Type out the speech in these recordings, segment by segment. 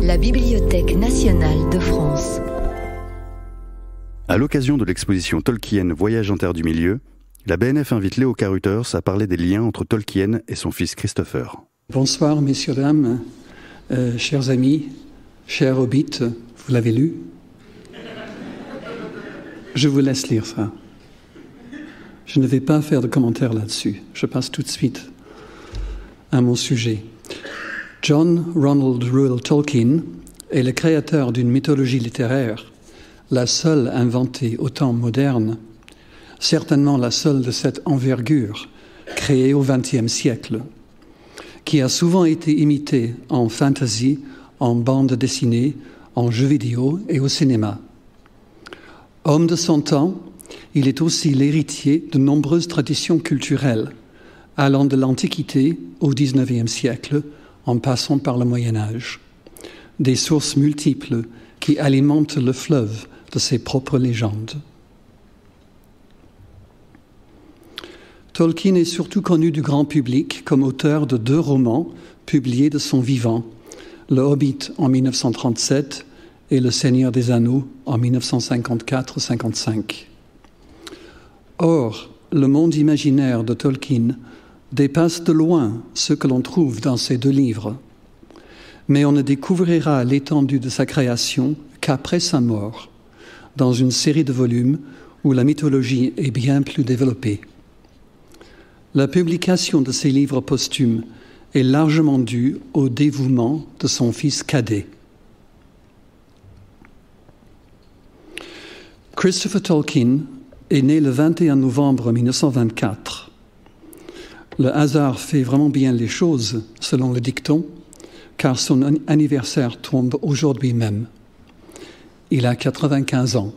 La Bibliothèque nationale de France. À l'occasion de l'exposition Tolkien Voyage en Terre du Milieu, la BNF invite Léo Carruthers à parler des liens entre Tolkien et son fils Christopher. Bonsoir, messieurs, dames, chers amis, chers hobbits, vous l'avez lu? Je vous laisse lire ça. Je ne vais pas faire de commentaires là-dessus. Je passe tout de suite à mon sujet. John Ronald Reuel Tolkien est le créateur d'une mythologie littéraire, la seule inventée au temps moderne, certainement la seule de cette envergure créée au XXe siècle, qui a souvent été imitée en fantasy, en bande dessinée, en jeux vidéo et au cinéma. Homme de son temps, il est aussi l'héritier de nombreuses traditions culturelles, allant de l'Antiquité au XIXe siècle, en passant par le Moyen Âge. Des sources multiples qui alimentent le fleuve de ses propres légendes. Tolkien est surtout connu du grand public comme auteur de 2 romans publiés de son vivant, Le Hobbit en 1937 et Le Seigneur des Anneaux en 1954-55. Or, le monde imaginaire de Tolkien dépasse de loin ce que l'on trouve dans ces 2 livres, mais on ne découvrira l'étendue de sa création qu'après sa mort, dans une série de volumes où la mythologie est bien plus développée. La publication de ces livres posthumes est largement due au dévouement de son fils cadet. Christopher Tolkien est né le 21 novembre 1924. Le hasard fait vraiment bien les choses, selon le dicton, car son anniversaire tombe aujourd'hui même. Il a 95 ans.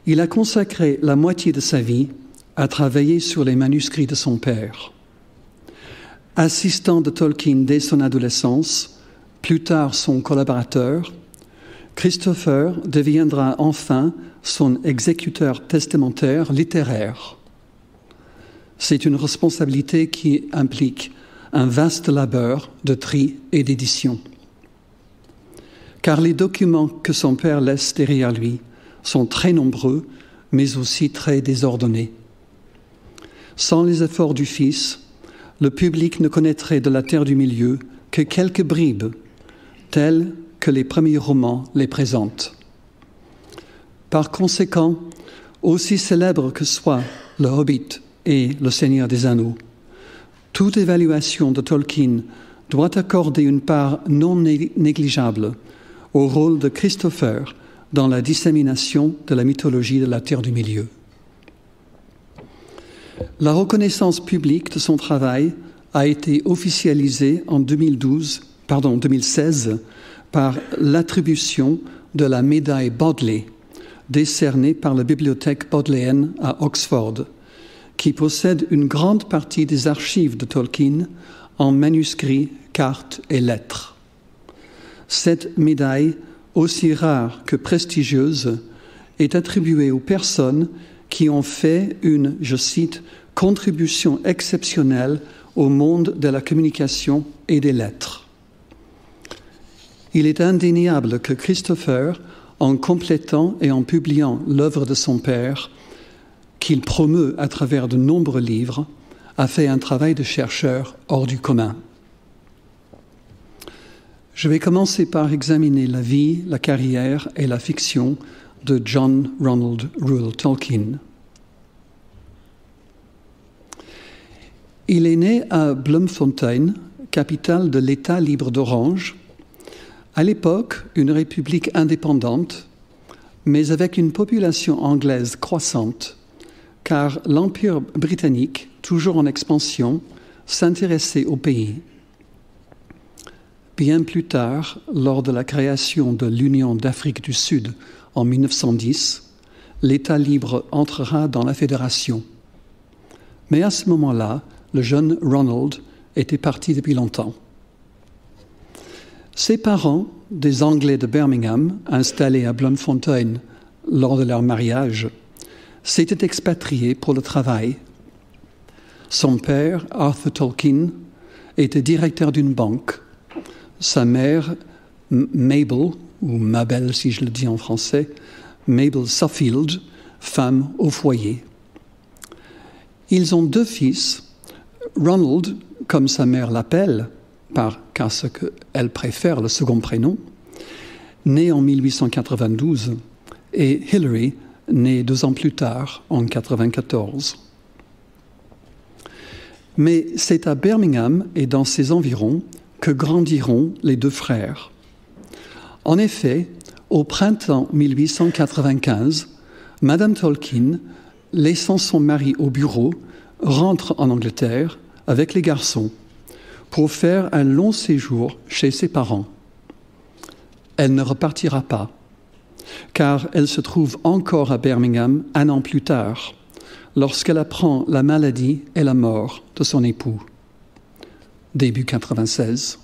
Il a consacré la moitié de sa vie à travailler sur les manuscrits de son père. Assistant de Tolkien dès son adolescence, plus tard son collaborateur, Christopher deviendra enfin son exécuteur testamentaire littéraire. C'est une responsabilité qui implique un vaste labeur de tri et d'édition. Car les documents que son père laisse derrière lui sont très nombreux, mais aussi très désordonnés. Sans les efforts du fils, le public ne connaîtrait de la Terre du Milieu que quelques bribes, telles que les premiers romans les présentent. Par conséquent, aussi célèbres que soient Le Hobbit et Le Seigneur des Anneaux, toute évaluation de Tolkien doit accorder une part non négligeable au rôle de Christopher dans la dissémination de la mythologie de la Terre du Milieu. La reconnaissance publique de son travail a été officialisée en 2016 par l'attribution de la médaille Bodley, décernée par la bibliothèque bodléenne à Oxford, qui possède une grande partie des archives de Tolkien en manuscrits, cartes et lettres. Cette médaille, aussi rare que prestigieuse, est attribuée aux personnes qui ont fait une, je cite, « contribution exceptionnelle au monde de la communication et des lettres ». Il est indéniable que Christopher, en complétant et en publiant l'œuvre de son père, qu'il promeut à travers de nombreux livres, a fait un travail de chercheur hors du commun. Je vais commencer par examiner la vie, la carrière et la fiction de John Ronald Reuel Tolkien. Il est né à Bloemfontein, capitale de l'État libre d'Orange, à l'époque une république indépendante, mais avec une population anglaise croissante, car l'Empire britannique, toujours en expansion, s'intéressait au pays. Bien plus tard, lors de la création de l'Union d'Afrique du Sud en 1910, l'État libre entrera dans la fédération. Mais à ce moment-là, le jeune Ronald était parti depuis longtemps. Ses parents, des Anglais de Birmingham, installés à Bloemfontein lors de leur mariage, s'était expatrié pour le travail. Son père, Arthur Tolkien, était directeur d'une banque. sa mère, Mabel, ou Mabel si je le dis en français, Mabel Suffield, femme au foyer. Ils ont 2 fils, Ronald, comme sa mère l'appelle, car ce qu'elle préfère, le second prénom, né en 1892, et Hilary, née 2 ans plus tard, en 1994. Mais c'est à Birmingham et dans ses environs que grandiront les 2 frères. En effet, au printemps 1895, Madame Tolkien, laissant son mari au bureau, rentre en Angleterre avec les garçons pour faire un long séjour chez ses parents. Elle ne repartira pas, car elle se trouve encore à Birmingham 1 an plus tard, lorsqu'elle apprend la maladie et la mort de son époux, début 1996.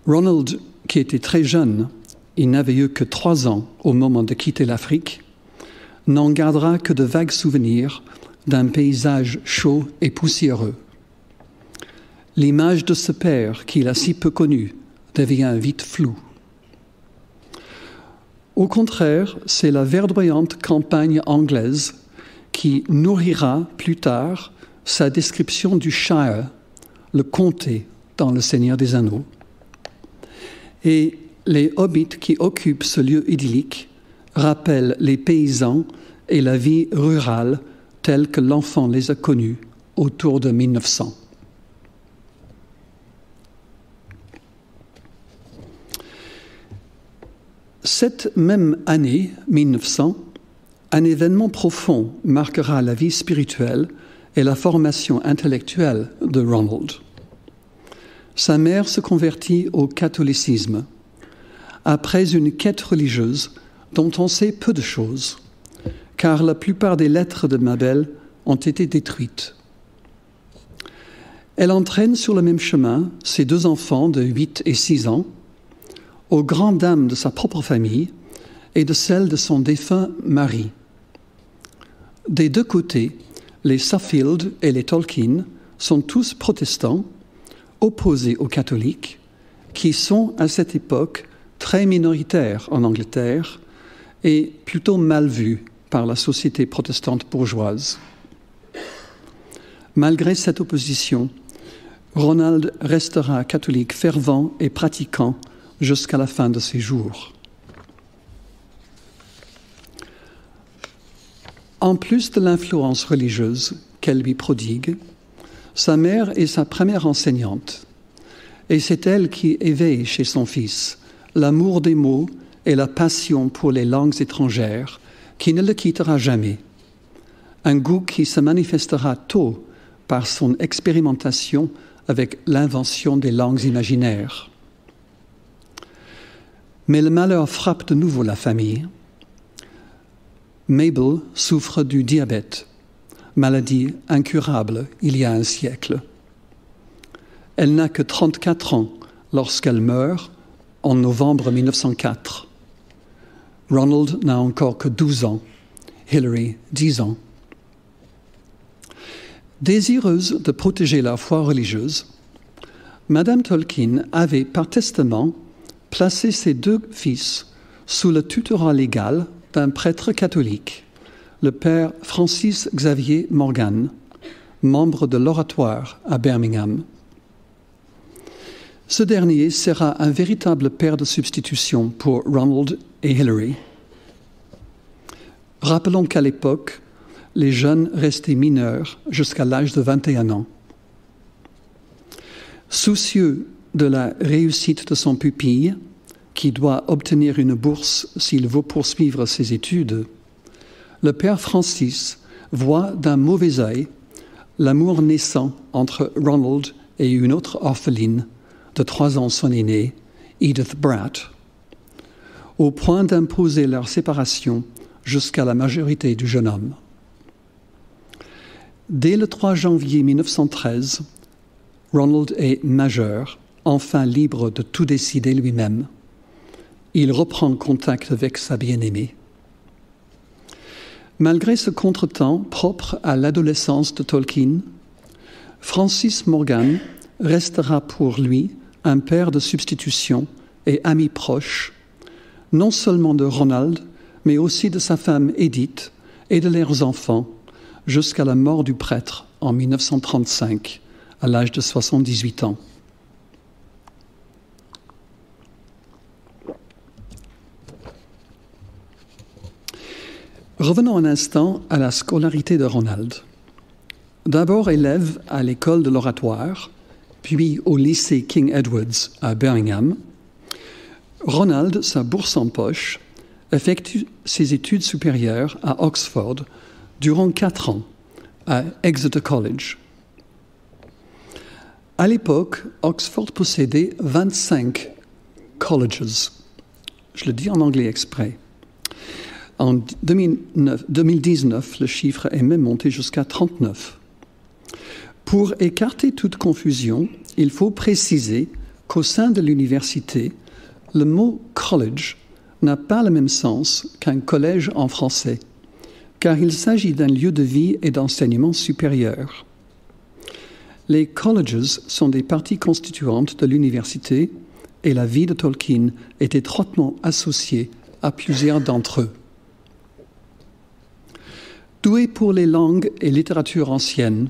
Ronald, qui était très jeune, il n'avait eu que 3 ans au moment de quitter l'Afrique, n'en gardera que de vagues souvenirs d'un paysage chaud et poussiéreux. L'image de ce père qu'il a si peu connu devient vite floue. Au contraire, c'est la verdoyante campagne anglaise qui nourrira plus tard sa description du Shire, le comté dans Le Seigneur des Anneaux. Et les hobbits qui occupent ce lieu idyllique rappellent les paysans et la vie rurale telle que l'enfant les a connus autour de 1900. Cette même année, 1900, un événement profond marquera la vie spirituelle et la formation intellectuelle de Ronald. Sa mère se convertit au catholicisme après une quête religieuse dont on sait peu de choses, car la plupart des lettres de Mabel ont été détruites. Elle entraîne sur le même chemin ses 2 enfants de 8 et 6 ans, aux grandes dames de sa propre famille et de celle de son défunt mari. Des 2 côtés, les Suffield et les Tolkien sont tous protestants, opposés aux catholiques, qui sont à cette époque très minoritaires en Angleterre et plutôt mal vus par la société protestante bourgeoise. Malgré cette opposition, Ronald restera catholique fervent et pratiquant jusqu'à la fin de ses jours. En plus de l'influence religieuse qu'elle lui prodigue, sa mère est sa première enseignante, et c'est elle qui éveille chez son fils l'amour des mots et la passion pour les langues étrangères qui ne le quittera jamais, un goût qui se manifestera tôt par son expérimentation avec l'invention des langues imaginaires. Mais le malheur frappe de nouveau la famille. Mabel souffre du diabète, maladie incurable il y a un siècle. Elle n'a que 34 ans lorsqu'elle meurt en novembre 1904. Ronald n'a encore que 12 ans, Hilary 10 ans. Désireuse de protéger la foi religieuse, Madame Tolkien avait par testament placé ses 2 fils sous le tutorat légal d'un prêtre catholique, le père Francis Xavier Morgan, membre de l'Oratoire à Birmingham. Ce dernier sera un véritable père de substitution pour Ronald et Hilary. Rappelons qu'à l'époque, les jeunes restaient mineurs jusqu'à l'âge de 21 ans. Soucieux de la réussite de son pupille, qui doit obtenir une bourse s'il veut poursuivre ses études, le père Francis voit d'un mauvais œil l'amour naissant entre Ronald et une autre orpheline de 3 ans son aînée, Edith Bratt, au point d'imposer leur séparation jusqu'à la majorité du jeune homme. Dès le 3 janvier 1913, Ronald est majeur, enfin libre de tout décider lui-même. Il reprend contact avec sa bien-aimée. Malgré ce contretemps propre à l'adolescence de Tolkien, Francis Morgan restera pour lui un père de substitution et ami proche, non seulement de Ronald, mais aussi de sa femme Edith et de leurs enfants, jusqu'à la mort du prêtre en 1935, à l'âge de 78 ans. Revenons un instant à la scolarité de Ronald. D'abord élève à l'école de l'oratoire, puis au lycée King Edward's à Birmingham, Ronald, sa bourse en poche, effectue ses études supérieures à Oxford durant 4 ans, à Exeter College. À l'époque, Oxford possédait 25 colleges. Je le dis en anglais exprès. En 2019, le chiffre est même monté jusqu'à 39. Pour écarter toute confusion, il faut préciser qu'au sein de l'université, le mot « college » n'a pas le même sens qu'un collège en français, car il s'agit d'un lieu de vie et d'enseignement supérieur. Les colleges sont des parties constituantes de l'université et la vie de Tolkien est étroitement associée à plusieurs d'entre eux. Doué pour les langues et littératures anciennes,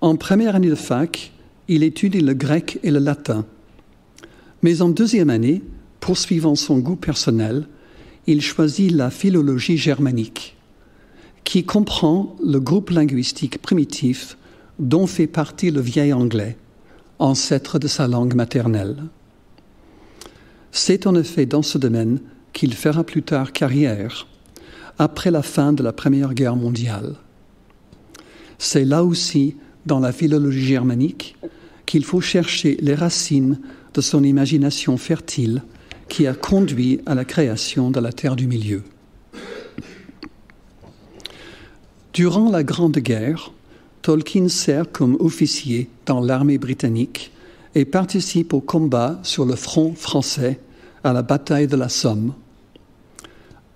en première année de fac, il étudie le grec et le latin. Mais en deuxième année, poursuivant son goût personnel, il choisit la philologie germanique, qui comprend le groupe linguistique primitif dont fait partie le vieil anglais, ancêtre de sa langue maternelle. C'est en effet dans ce domaine qu'il fera plus tard carrière, après la fin de la Première Guerre mondiale. C'est là aussi, dans la philologie germanique, qu'il faut chercher les racines de son imagination fertile qui a conduit à la création de la Terre du Milieu. Durant la Grande Guerre, Tolkien sert comme officier dans l'armée britannique et participe au combat sur le front français à la bataille de la Somme.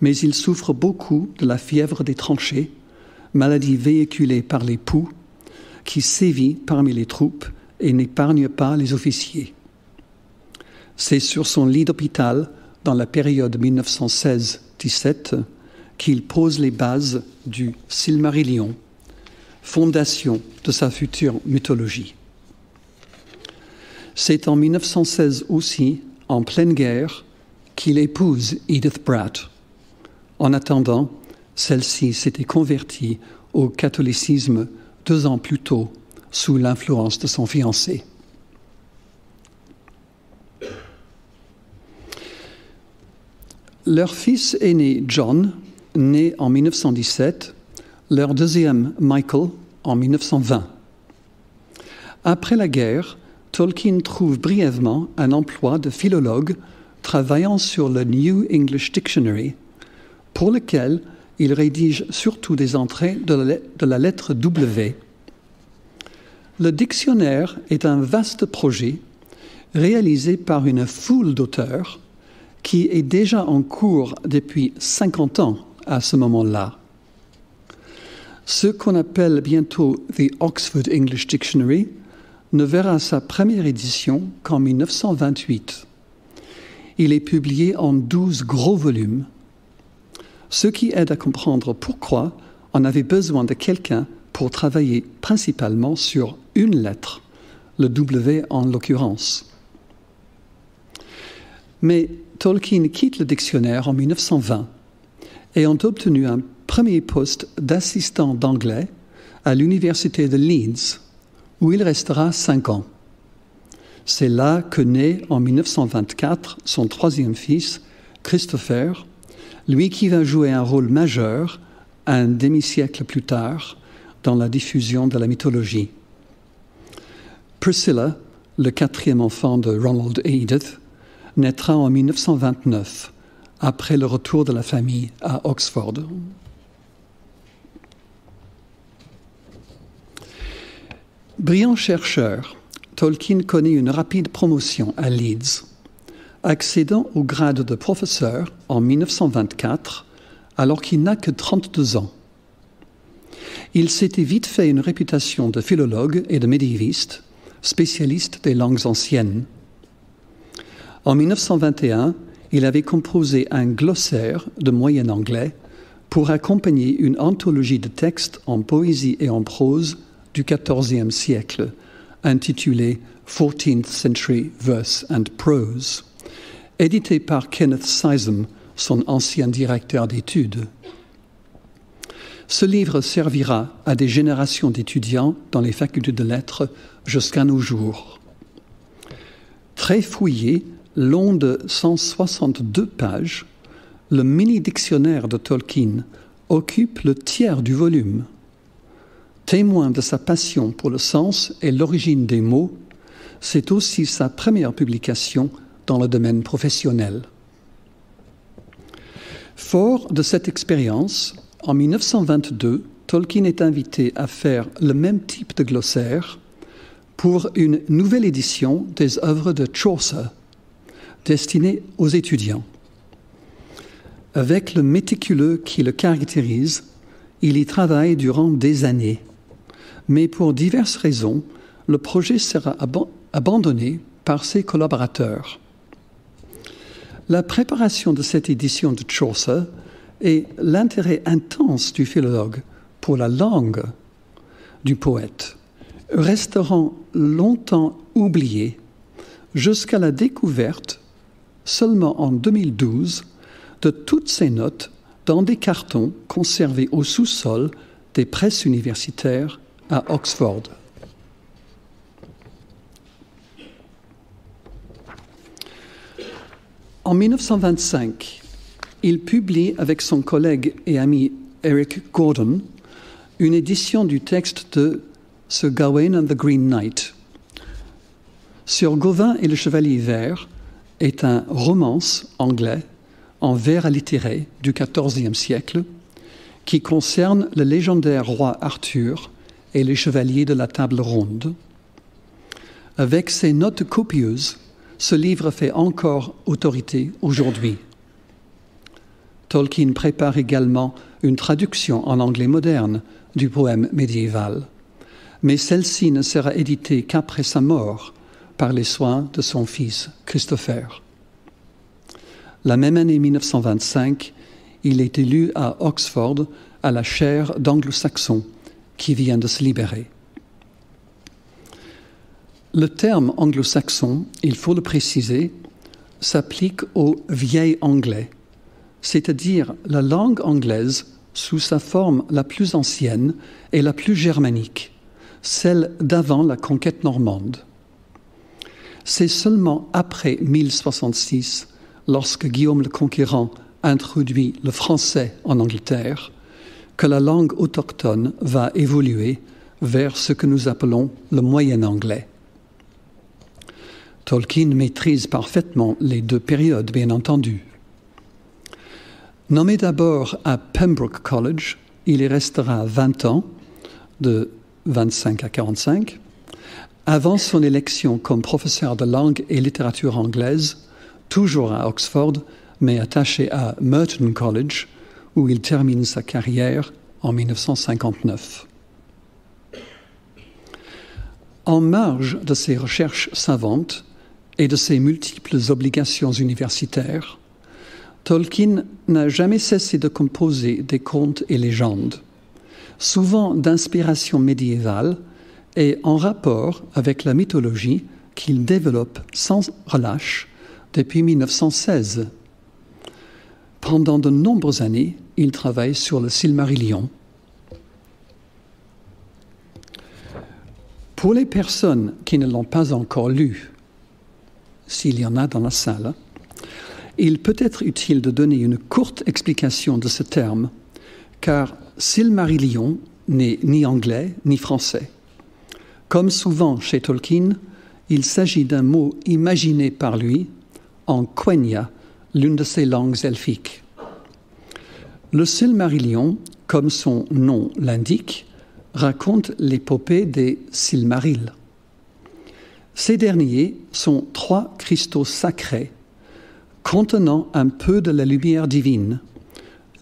Mais il souffre beaucoup de la fièvre des tranchées, maladie véhiculée par les poux, qui sévit parmi les troupes et n'épargne pas les officiers. C'est sur son lit d'hôpital, dans la période 1916-17, qu'il pose les bases du Silmarillion, fondation de sa future mythologie. C'est en 1916 aussi, en pleine guerre, qu'il épouse Edith Bratt. En attendant, celle-ci s'était convertie au catholicisme 2 ans plus tôt, sous l'influence de son fiancé. Leur fils aîné John, né en 1917, leur deuxième Michael en 1920. Après la guerre, Tolkien trouve brièvement un emploi de philologue travaillant sur le New English Dictionary, pour lequel il rédige surtout des entrées de la lettre W. Le dictionnaire est un vaste projet réalisé par une foule d'auteurs qui est déjà en cours depuis 50 ans à ce moment-là. Ce qu'on appelle bientôt The Oxford English Dictionary ne verra sa première édition qu'en 1928. Il est publié en 12 gros volumes, ce qui aide à comprendre pourquoi on avait besoin de quelqu'un pour travailler principalement sur une lettre, le W en l'occurrence. Mais Tolkien quitte le dictionnaire en 1920 et ont obtenu un premier poste d'assistant d'anglais à l'université de Leeds, où il restera 5 ans. C'est là que naît en 1924 son troisième fils, Christopher, lui qui va jouer un rôle majeur un demi-siècle plus tard dans la diffusion de la mythologie. Priscilla, le 4e enfant de Ronald et Edith, naîtra en 1929, après le retour de la famille à Oxford. Brillant chercheur, Tolkien connaît une rapide promotion à Leeds, accédant au grade de professeur en 1924, alors qu'il n'a que 32 ans. Il s'était vite fait une réputation de philologue et de médiéviste, spécialiste des langues anciennes. En 1921, il avait composé un glossaire de moyen anglais pour accompagner une anthologie de textes en poésie et en prose du XIVe siècle, intitulée 14th Century Verse and Prose, édité par Kenneth Sisam, son ancien directeur d'études. Ce livre servira à des générations d'étudiants dans les facultés de lettres jusqu'à nos jours. Très fouillé, long de 162 pages, le mini-dictionnaire de Tolkien occupe le tiers du volume. Témoin de sa passion pour le sens et l'origine des mots, c'est aussi sa première publication dans le domaine professionnel. Fort de cette expérience, en 1922, Tolkien est invité à faire le même type de glossaire pour une nouvelle édition des œuvres de Chaucer, destinée aux étudiants. Avec le méticuleux qui le caractérise, il y travaille durant des années. Mais pour diverses raisons, le projet sera abandonné par ses collaborateurs. La préparation de cette édition de Chaucer et l'intérêt intense du philologue pour la langue du poète resteront longtemps oubliés jusqu'à la découverte, seulement en 2012, de toutes ces notes dans des cartons conservés au sous-sol des presses universitaires à Oxford. En 1925, il publie avec son collègue et ami Eric Gordon une édition du texte de Sir Gawain and the Green Knight. Sir Gawain et le Chevalier Vert est un romance anglais en vers allitérés du XIVe siècle qui concerne le légendaire roi Arthur et les chevaliers de la table ronde. Avec ses notes copieuses, ce livre fait encore autorité aujourd'hui. Tolkien prépare également une traduction en anglais moderne du poème médiéval, mais celle-ci ne sera éditée qu'après sa mort par les soins de son fils Christopher. La même année 1925, il est élu à Oxford à la chaire d'anglo-saxon qui vient de se libérer. Le terme anglo-saxon, il faut le préciser, s'applique au vieil anglais, c'est-à-dire la langue anglaise sous sa forme la plus ancienne et la plus germanique, celle d'avant la conquête normande. C'est seulement après 1066, lorsque Guillaume le Conquérant introduit le français en Angleterre, que la langue autochtone va évoluer vers ce que nous appelons le moyen anglais. Tolkien maîtrise parfaitement les deux périodes, bien entendu. Nommé d'abord à Pembroke College, il y restera 20 ans, de 25 à 45, avant son élection comme professeur de langue et littérature anglaise, toujours à Oxford, mais attaché à Merton College, où il termine sa carrière en 1959. En marge de ses recherches savantes et de ses multiples obligations universitaires, Tolkien n'a jamais cessé de composer des contes et légendes, souvent d'inspiration médiévale et en rapport avec la mythologie qu'il développe sans relâche depuis 1916. Pendant de nombreuses années, il travaille sur le Silmarillion. Pour les personnes qui ne l'ont pas encore lu, s'il y en a dans la salle, il peut être utile de donner une courte explication de ce terme, car Silmarillion n'est ni anglais ni français. Comme souvent chez Tolkien, il s'agit d'un mot imaginé par lui en Quenya, l'une de ses langues elfiques. Le Silmarillion, comme son nom l'indique, raconte l'épopée des Silmarils. Ces derniers sont 3 cristaux sacrés contenant un peu de la lumière divine,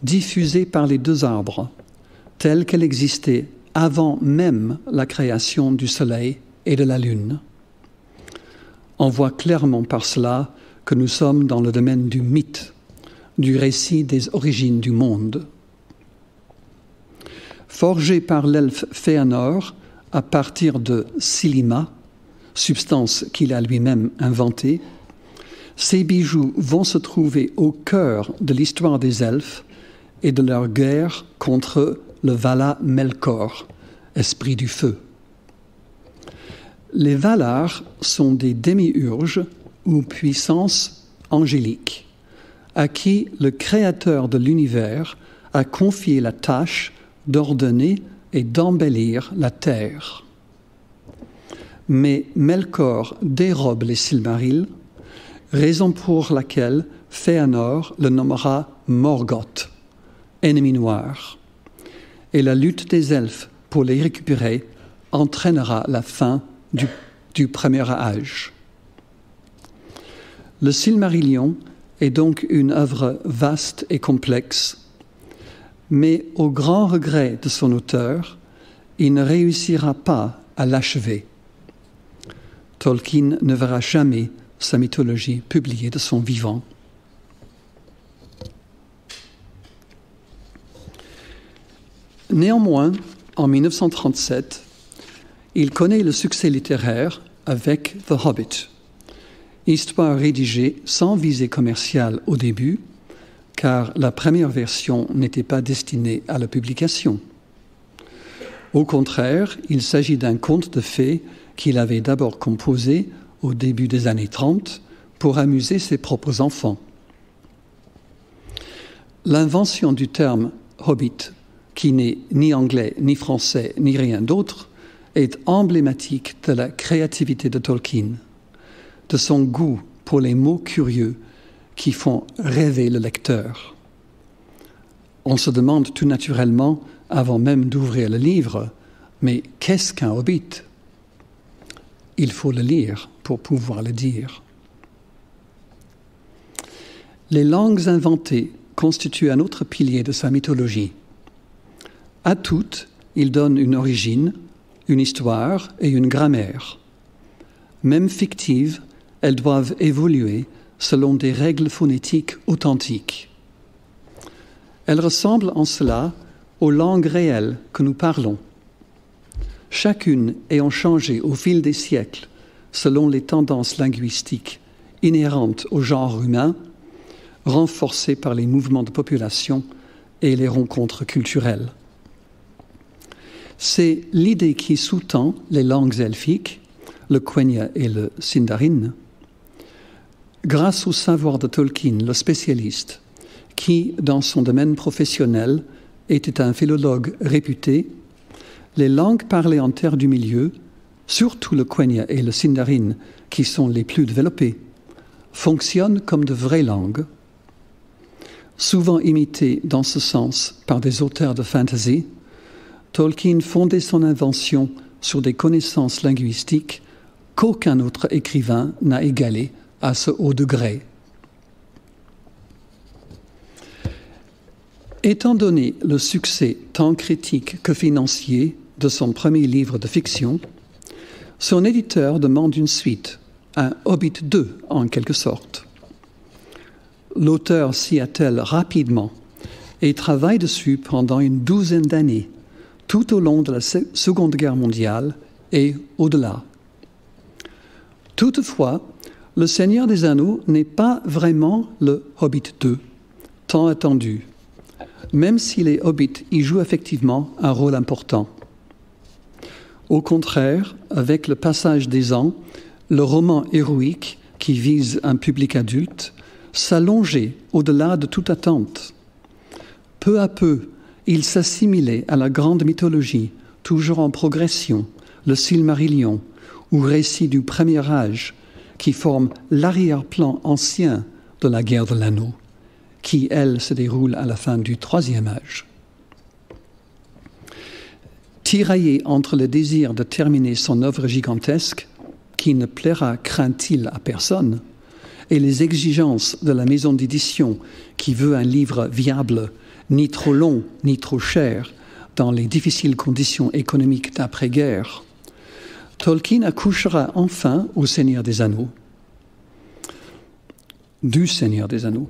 diffusée par les 2 arbres, telle qu'elle existait avant même la création du soleil et de la lune. On voit clairement par cela que nous sommes dans le domaine du mythe, du récit des origines du monde. Forgé par l'elfe Fëanor à partir de Silima, substance qu'il a lui-même inventée, ces bijoux vont se trouver au cœur de l'histoire des elfes et de leur guerre contre le Vala Melkor, esprit du feu. Les Valar sont des démiurges ou puissances angéliques, à qui le créateur de l'univers a confié la tâche d'ordonner et d'embellir la terre. Mais Melkor dérobe les Silmarils, raison pour laquelle Fëanor le nommera Morgoth, ennemi noir, et la lutte des elfes pour les récupérer entraînera la fin du premier âge. Le Silmarillion est donc une œuvre vaste et complexe, mais au grand regret de son auteur, il ne réussira pas à l'achever. Tolkien ne verra jamais sa mythologie publiée de son vivant. Néanmoins, en 1937, il connaît le succès littéraire avec The Hobbit, histoire rédigée sans visée commerciale au début, car la première version n'était pas destinée à la publication. Au contraire, il s'agit d'un conte de fées qu'il avait d'abord composé au début des années 30 pour amuser ses propres enfants. L'invention du terme « hobbit », qui n'est ni anglais, ni français, ni rien d'autre, est emblématique de la créativité de Tolkien, de son goût pour les mots curieux qui font rêver le lecteur. On se demande tout naturellement, avant même d'ouvrir le livre, mais qu'est-ce qu'un hobbit ? Il faut le lire pour pouvoir le dire. Les langues inventées constituent un autre pilier de sa mythologie. À toutes, il donne une origine, une histoire et une grammaire. Même fictives, elles doivent évoluer selon des règles phonétiques authentiques. Elles ressemblent en cela aux langues réelles que nous parlons, chacune ayant changé au fil des siècles selon les tendances linguistiques inhérentes au genre humain, renforcées par les mouvements de population et les rencontres culturelles. C'est l'idée qui sous-tend les langues elfiques, le Quenya et le Sindarin. Grâce au savoir de Tolkien, le spécialiste, qui, dans son domaine professionnel, était un philologue réputé, les langues parlées en Terre du Milieu, surtout le Quenya et le Sindarin, qui sont les plus développées, fonctionnent comme de vraies langues, souvent imitées dans ce sens par des auteurs de fantasy. Tolkien fondait son invention sur des connaissances linguistiques qu'aucun autre écrivain n'a égalées à ce haut degré. Étant donné le succès tant critique que financier de son premier livre de fiction, son éditeur demande une suite, un Hobbit 2 en quelque sorte. L'auteur s'y attelle rapidement et travaille dessus pendant une douzaine d'années, tout au long de la Seconde Guerre mondiale et au-delà. Toutefois, Le Seigneur des Anneaux n'est pas vraiment le Hobbit 2, tant attendu, même si les hobbits y jouent effectivement un rôle important. Au contraire, avec le passage des ans, le roman héroïque qui vise un public adulte s'allongeait au-delà de toute attente. Peu à peu, il s'assimilait à la grande mythologie, toujours en progression, le Silmarillion, ou récit du premier âge, qui forme l'arrière-plan ancien de la guerre de l'anneau, qui, elle, se déroule à la fin du troisième âge. Tiraillé entre le désir de terminer son œuvre gigantesque, qui ne plaira, craint-il, à personne, et les exigences de la maison d'édition qui veut un livre viable, ni trop long, ni trop cher, dans les difficiles conditions économiques d'après-guerre, Tolkien accouchera enfin au Seigneur des Anneaux. du Seigneur des Anneaux.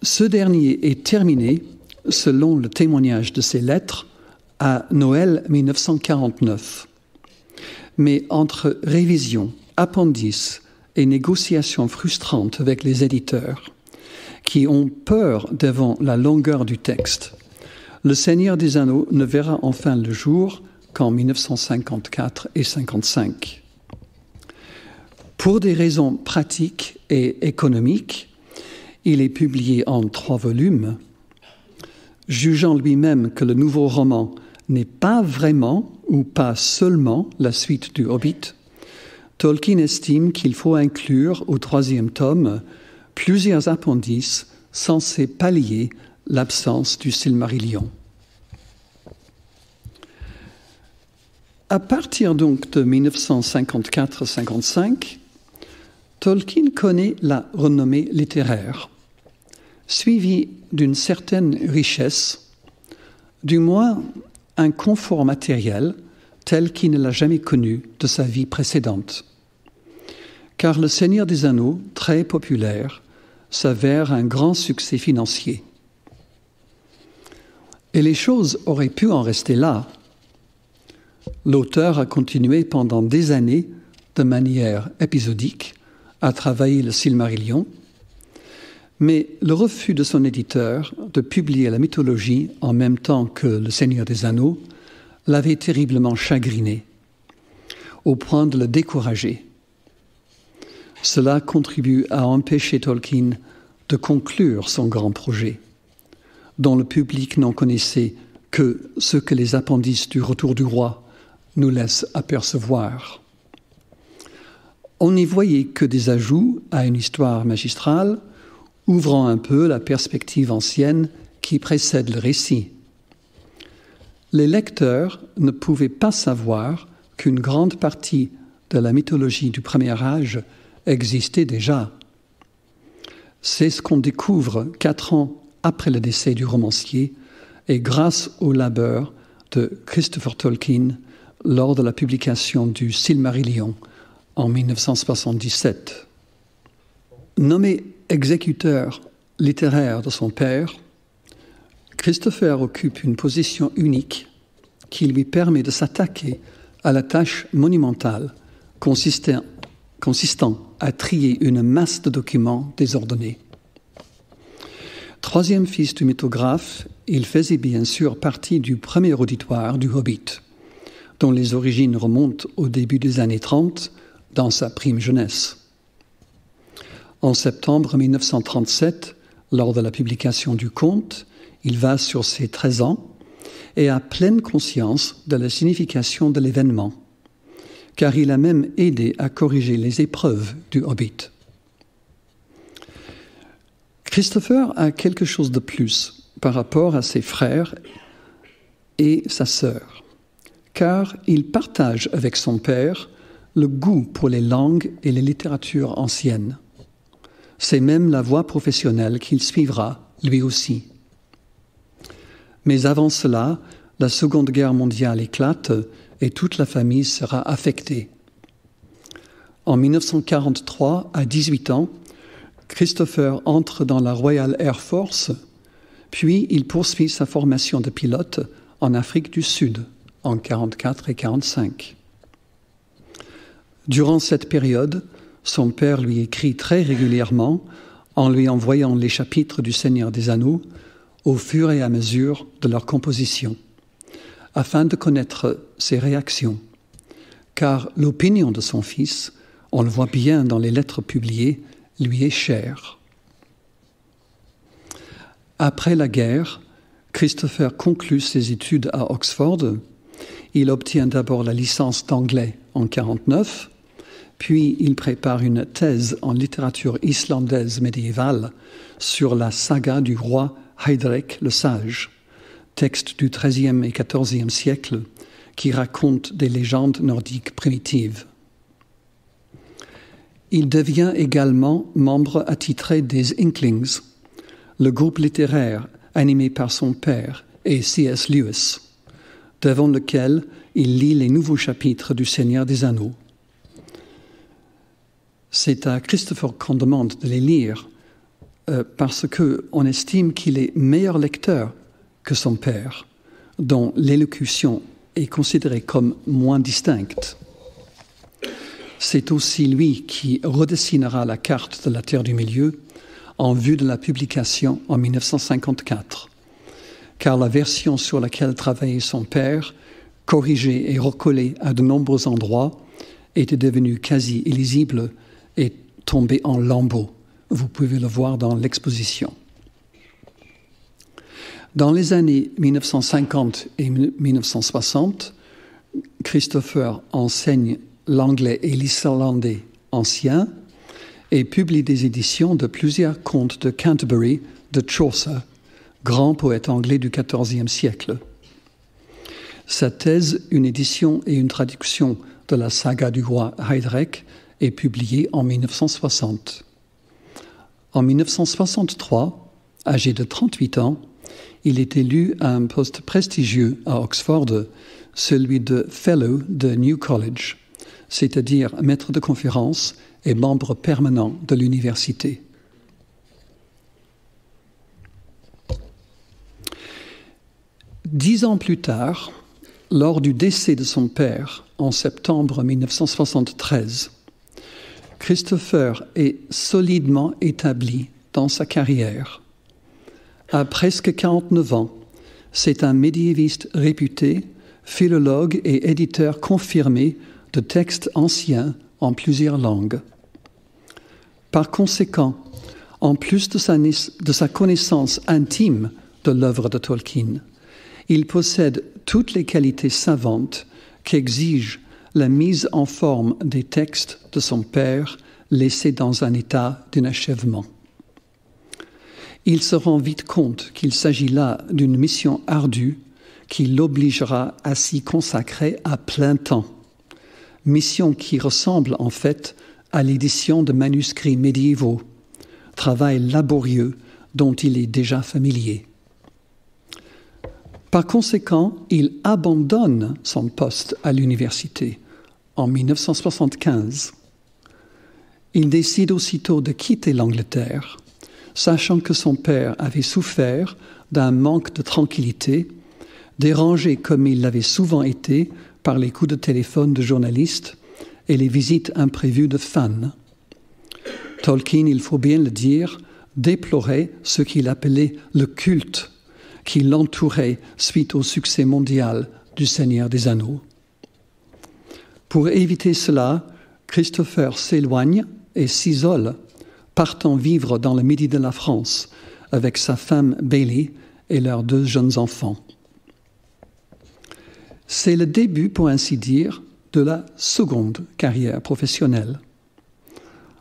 Ce dernier est terminé, selon le témoignage de ses lettres, à Noël 1949. Mais entre révision, appendices et négociations frustrantes avec les éditeurs, qui ont peur devant la longueur du texte, Le Seigneur des Anneaux ne verra enfin le jour qu'en 1954 et 1955. Pour des raisons pratiques et économiques, il est publié en 3 volumes. Jugeant lui-même que le nouveau roman n'est pas vraiment ou pas seulement la suite du Hobbit, Tolkien estime qu'il faut inclure au 3e tome plusieurs appendices censés pallier l'absence du Silmarillion. À partir donc de 1954-55, Tolkien connaît la renommée littéraire, suivie d'une certaine richesse, du moins un confort matériel tel qu'il ne l'a jamais connu de sa vie précédente. Car Le Seigneur des Anneaux, très populaire, s'avère un grand succès financier. Et les choses auraient pu en rester là. L'auteur a continué pendant des années, de manière épisodique, à travailler le Silmarillion, mais le refus de son éditeur de publier la mythologie en même temps que Le Seigneur des Anneaux l'avait terriblement chagriné, au point de le décourager. Cela contribue à empêcher Tolkien de conclure son grand projet, dont le public n'en connaissait que ce que les appendices du Retour du Roi nous laissent apercevoir. On n'y voyait que des ajouts à une histoire magistrale, ouvrant un peu la perspective ancienne qui précède le récit. Les lecteurs ne pouvaient pas savoir qu'une grande partie de la mythologie du Premier Âge existait déjà. C'est ce qu'on découvre 4 ans après le décès du romancier et grâce au labeur de Christopher Tolkien lors de la publication du Silmarillion en 1977. Nommé exécuteur littéraire de son père, Christopher occupe une position unique qui lui permet de s'attaquer à la tâche monumentale consistant à trier une masse de documents désordonnés. 3e fils du mythographe, il faisait bien sûr partie du premier auditoire du Hobbit, dont les origines remontent au début des années 30, dans sa prime jeunesse. En septembre 1937, lors de la publication du conte, il va sur ses 13 ans et a pleine conscience de la signification de l'événement, car il a même aidé à corriger les épreuves du Hobbit. Christopher a quelque chose de plus par rapport à ses frères et sa sœur, car il partage avec son père le goût pour les langues et les littératures anciennes. C'est même la voie professionnelle qu'il suivra, lui aussi. Mais avant cela, la Seconde Guerre mondiale éclate et toute la famille sera affectée. En 1943, à 18 ans, Christopher entre dans la Royal Air Force, puis il poursuit sa formation de pilote en Afrique du Sud, en 1944 et 1945. Durant cette période, son père lui écrit très régulièrement en lui envoyant les chapitres du Seigneur des Anneaux au fur et à mesure de leur composition, afin de connaître ses réactions, car l'opinion de son fils, on le voit bien dans les lettres publiées, lui est chère. Après la guerre, Christopher conclut ses études à Oxford. Il obtient d'abord la licence d'anglais en 1949, puis il prépare une thèse en littérature islandaise médiévale sur la saga du roi Heiðrek le Sage, texte du XIIIe et XIVe siècle qui raconte des légendes nordiques primitives. Il devient également membre attitré des Inklings, le groupe littéraire animé par son père et C.S. Lewis, devant lequel il lit les nouveaux chapitres du Seigneur des Anneaux. C'est à Christopher qu'on demande de les lire parce qu'on estime qu'il est meilleur lecteur que son père, dont l'élocution est considérée comme moins distincte. C'est aussi lui qui redessinera la carte de la Terre du Milieu en vue de la publication en 1954, car la version sur laquelle travaillait son père, corrigée et recollée à de nombreux endroits, était devenue quasi illisible et tombée en lambeaux. Vous pouvez le voir dans l'exposition. Dans les années 1950 et 1960, Christopher enseigne l'anglais et l'islandais anciens et publie des éditions de plusieurs contes de Canterbury de Chaucer, grand poète anglais du XIVe siècle. Sa thèse, une édition et une traduction de la saga du roi Heidrek, est publiée en 1960. En 1963, âgé de 38 ans, il est élu à un poste prestigieux à Oxford, celui de Fellow de New College, c'est-à-dire maître de conférence et membre permanent de l'université. Dix ans plus tard, lors du décès de son père en septembre 1973, Christopher est solidement établi dans sa carrière. À presque 49 ans, c'est un médiéviste réputé, philologue et éditeur confirmé de textes anciens en plusieurs langues. Par conséquent, en plus de sa connaissance intime de l'œuvre de Tolkien, il possède toutes les qualités savantes qu'exige la mise en forme des textes de son père laissés dans un état d'inachèvement. Il se rend vite compte qu'il s'agit là d'une mission ardue qui l'obligera à s'y consacrer à plein temps, mission qui ressemble en fait à l'édition de manuscrits médiévaux, travail laborieux dont il est déjà familier. Par conséquent, il abandonne son poste à l'université en 1975. Il décide aussitôt de quitter l'Angleterre, sachant que son père avait souffert d'un manque de tranquillité, dérangé comme il l'avait souvent été par les coups de téléphone de journalistes et les visites imprévues de fans. Tolkien, il faut bien le dire, déplorait ce qu'il appelait le culte qui l'entourait suite au succès mondial du Seigneur des Anneaux. Pour éviter cela, Christopher s'éloigne et s'isole, partant vivre dans le midi de la France avec sa femme Bailey et leurs 2 jeunes enfants. C'est le début, pour ainsi dire, de la seconde carrière professionnelle.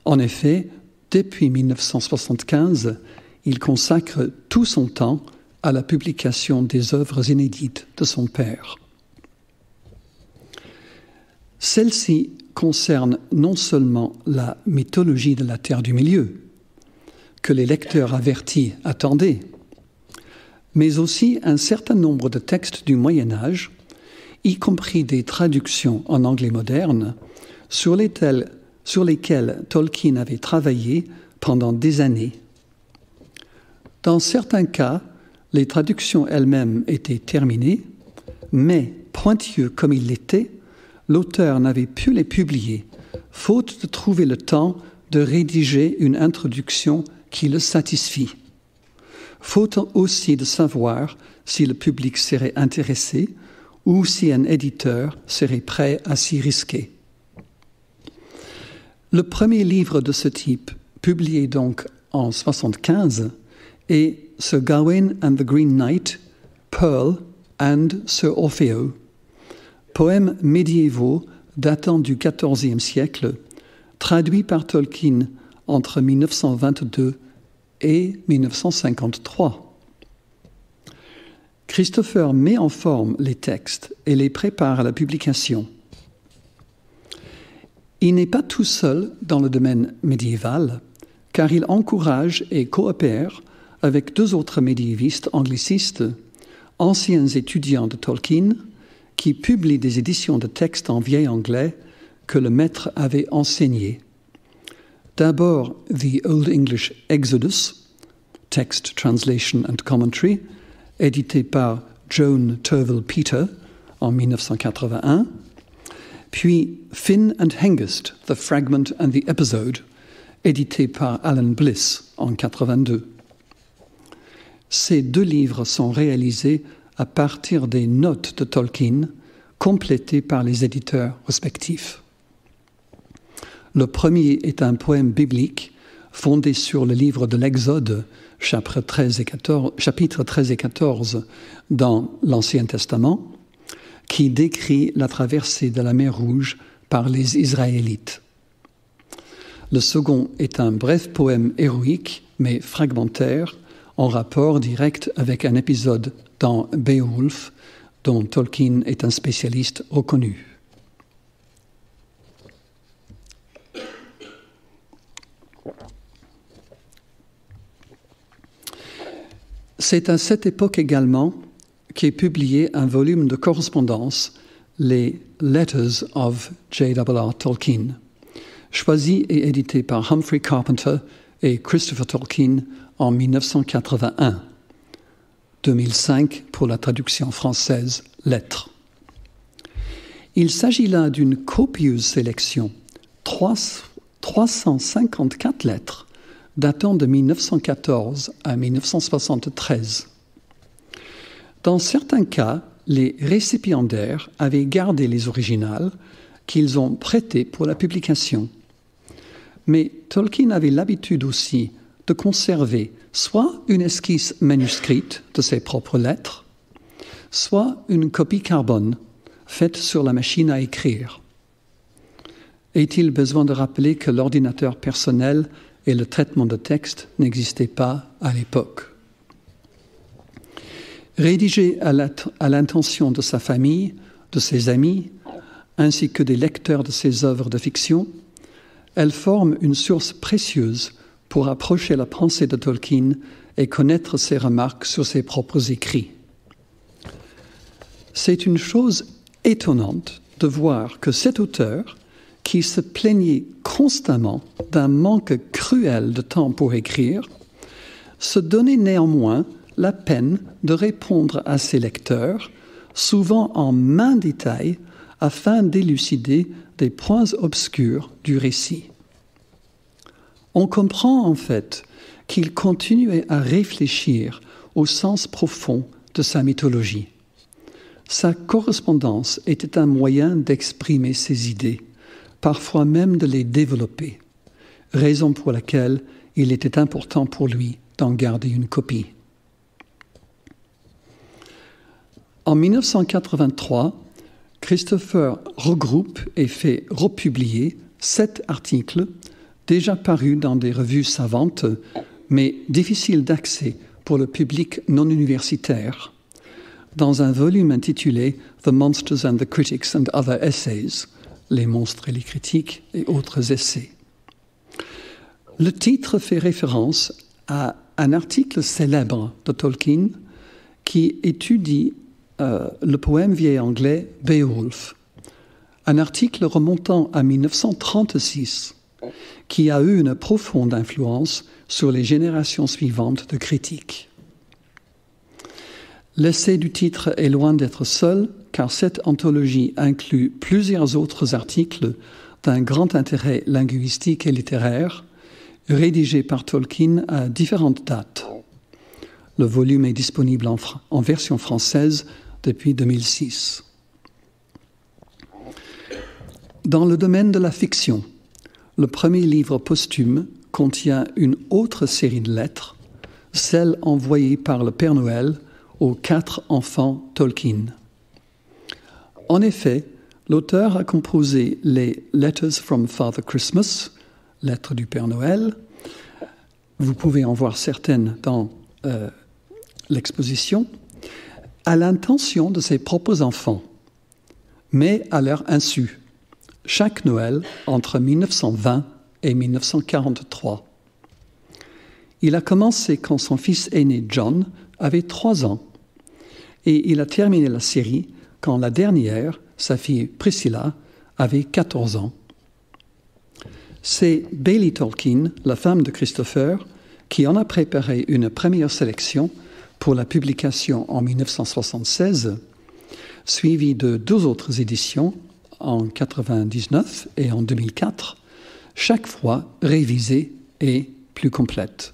En effet, depuis 1975, il consacre tout son temps à la publication des œuvres inédites de son père. Celle-ci concerne non seulement la mythologie de la Terre du Milieu, que les lecteurs avertis attendaient, mais aussi un certain nombre de textes du Moyen-Âge, y compris des traductions en anglais moderne, sur lesquelles Tolkien avait travaillé pendant des années. Dans certains cas, les traductions elles-mêmes étaient terminées, mais pointilleux comme il l'était, l'auteur n'avait pu les publier, faute de trouver le temps de rédiger une introduction qui le satisfit. Faute aussi de savoir si le public serait intéressé ou si un éditeur serait prêt à s'y risquer. Le premier livre de ce type, publié donc en 1975, est Sir Gawain and the Green Knight, Pearl and Sir Orfeo, poèmes médiévaux datant du XIVe siècle, traduits par Tolkien entre 1922 et 1953. Christopher met en forme les textes et les prépare à la publication. Il n'est pas tout seul dans le domaine médiéval, car il encourage et coopère avec 2 autres médiévistes anglicistes, anciens étudiants de Tolkien, qui publient des éditions de textes en vieil anglais que le maître avait enseignés. D'abord, The Old English Exodus, Text, Translation and Commentary, édité par Joan Turville Peter en 1981, puis Finn and Hengist, The Fragment and the Episode, édité par Alan Bliss en 1982. Ces deux livres sont réalisés à partir des notes de Tolkien, complétées par les éditeurs respectifs. Le premier est un poème biblique fondé sur le livre de l'Exode, chapitres 13 et 14 dans l'Ancien Testament, qui décrit la traversée de la mer Rouge par les Israélites. Le second est un bref poème héroïque, mais fragmentaire, en rapport direct avec un épisode dans Beowulf, dont Tolkien est un spécialiste reconnu. C'est à cette époque également qu'est publié un volume de correspondance, les Letters of J.R.R. Tolkien, choisi et édité par Humphrey Carpenter et Christopher Tolkien en 1981, 2005 pour la traduction française Lettres. Il s'agit là d'une copieuse sélection, 354 lettres, datant de 1914 à 1973. Dans certains cas, les récipiendaires avaient gardé les originales qu'ils ont prêtées pour la publication. Mais Tolkien avait l'habitude aussi de conserver soit une esquisse manuscrite de ses propres lettres, soit une copie carbone faite sur la machine à écrire. Est-il besoin de rappeler que l'ordinateur personnel et le traitement de texte n'existaient pas à l'époque? Rédigée à l'intention de sa famille, de ses amis, ainsi que des lecteurs de ses œuvres de fiction, elle forme une source précieuse pour approcher la pensée de Tolkien et connaître ses remarques sur ses propres écrits. C'est une chose étonnante de voir que cet auteur, qui se plaignait constamment d'un manque cruel de temps pour écrire, se donnait néanmoins la peine de répondre à ses lecteurs, souvent en maint détail, afin d'élucider des points obscurs du récit. On comprend en fait qu'il continuait à réfléchir au sens profond de sa mythologie. Sa correspondance était un moyen d'exprimer ses idées, parfois même de les développer, raison pour laquelle il était important pour lui d'en garder une copie. En 1983, Christopher regroupe et fait republier 7 articles déjà parus dans des revues savantes, mais difficiles d'accès pour le public non universitaire, dans un volume intitulé « The Monsters and the Critics and Other Essays », Les monstres et les critiques et autres essais. Le titre fait référence à un article célèbre de Tolkien qui étudie le poème vieil anglais Beowulf, un article remontant à 1936 qui a eu une profonde influence sur les générations suivantes de critiques. L'essai du titre est loin d'être seul, car cette anthologie inclut plusieurs autres articles d'un grand intérêt linguistique et littéraire, rédigés par Tolkien à différentes dates. Le volume est disponible en version française depuis 2006. Dans le domaine de la fiction, le premier livre posthume contient une autre série de lettres, celle envoyée par le Père Noël aux 4 enfants Tolkien. En effet, l'auteur a composé les Letters from Father Christmas, lettres du Père Noël. Vous pouvez en voir certaines dans l'exposition, à l'intention de ses propres enfants, mais à leur insu, chaque Noël entre 1920 et 1943. Il a commencé quand son fils aîné John avait 3 ans, et il a terminé la série quand la dernière, sa fille Priscilla, avait 14 ans. C'est Bailey Tolkien, la femme de Christopher, qui en a préparé une première sélection pour la publication en 1976, suivie de 2 autres éditions en 1999 et en 2004, chaque fois révisées et plus complètes.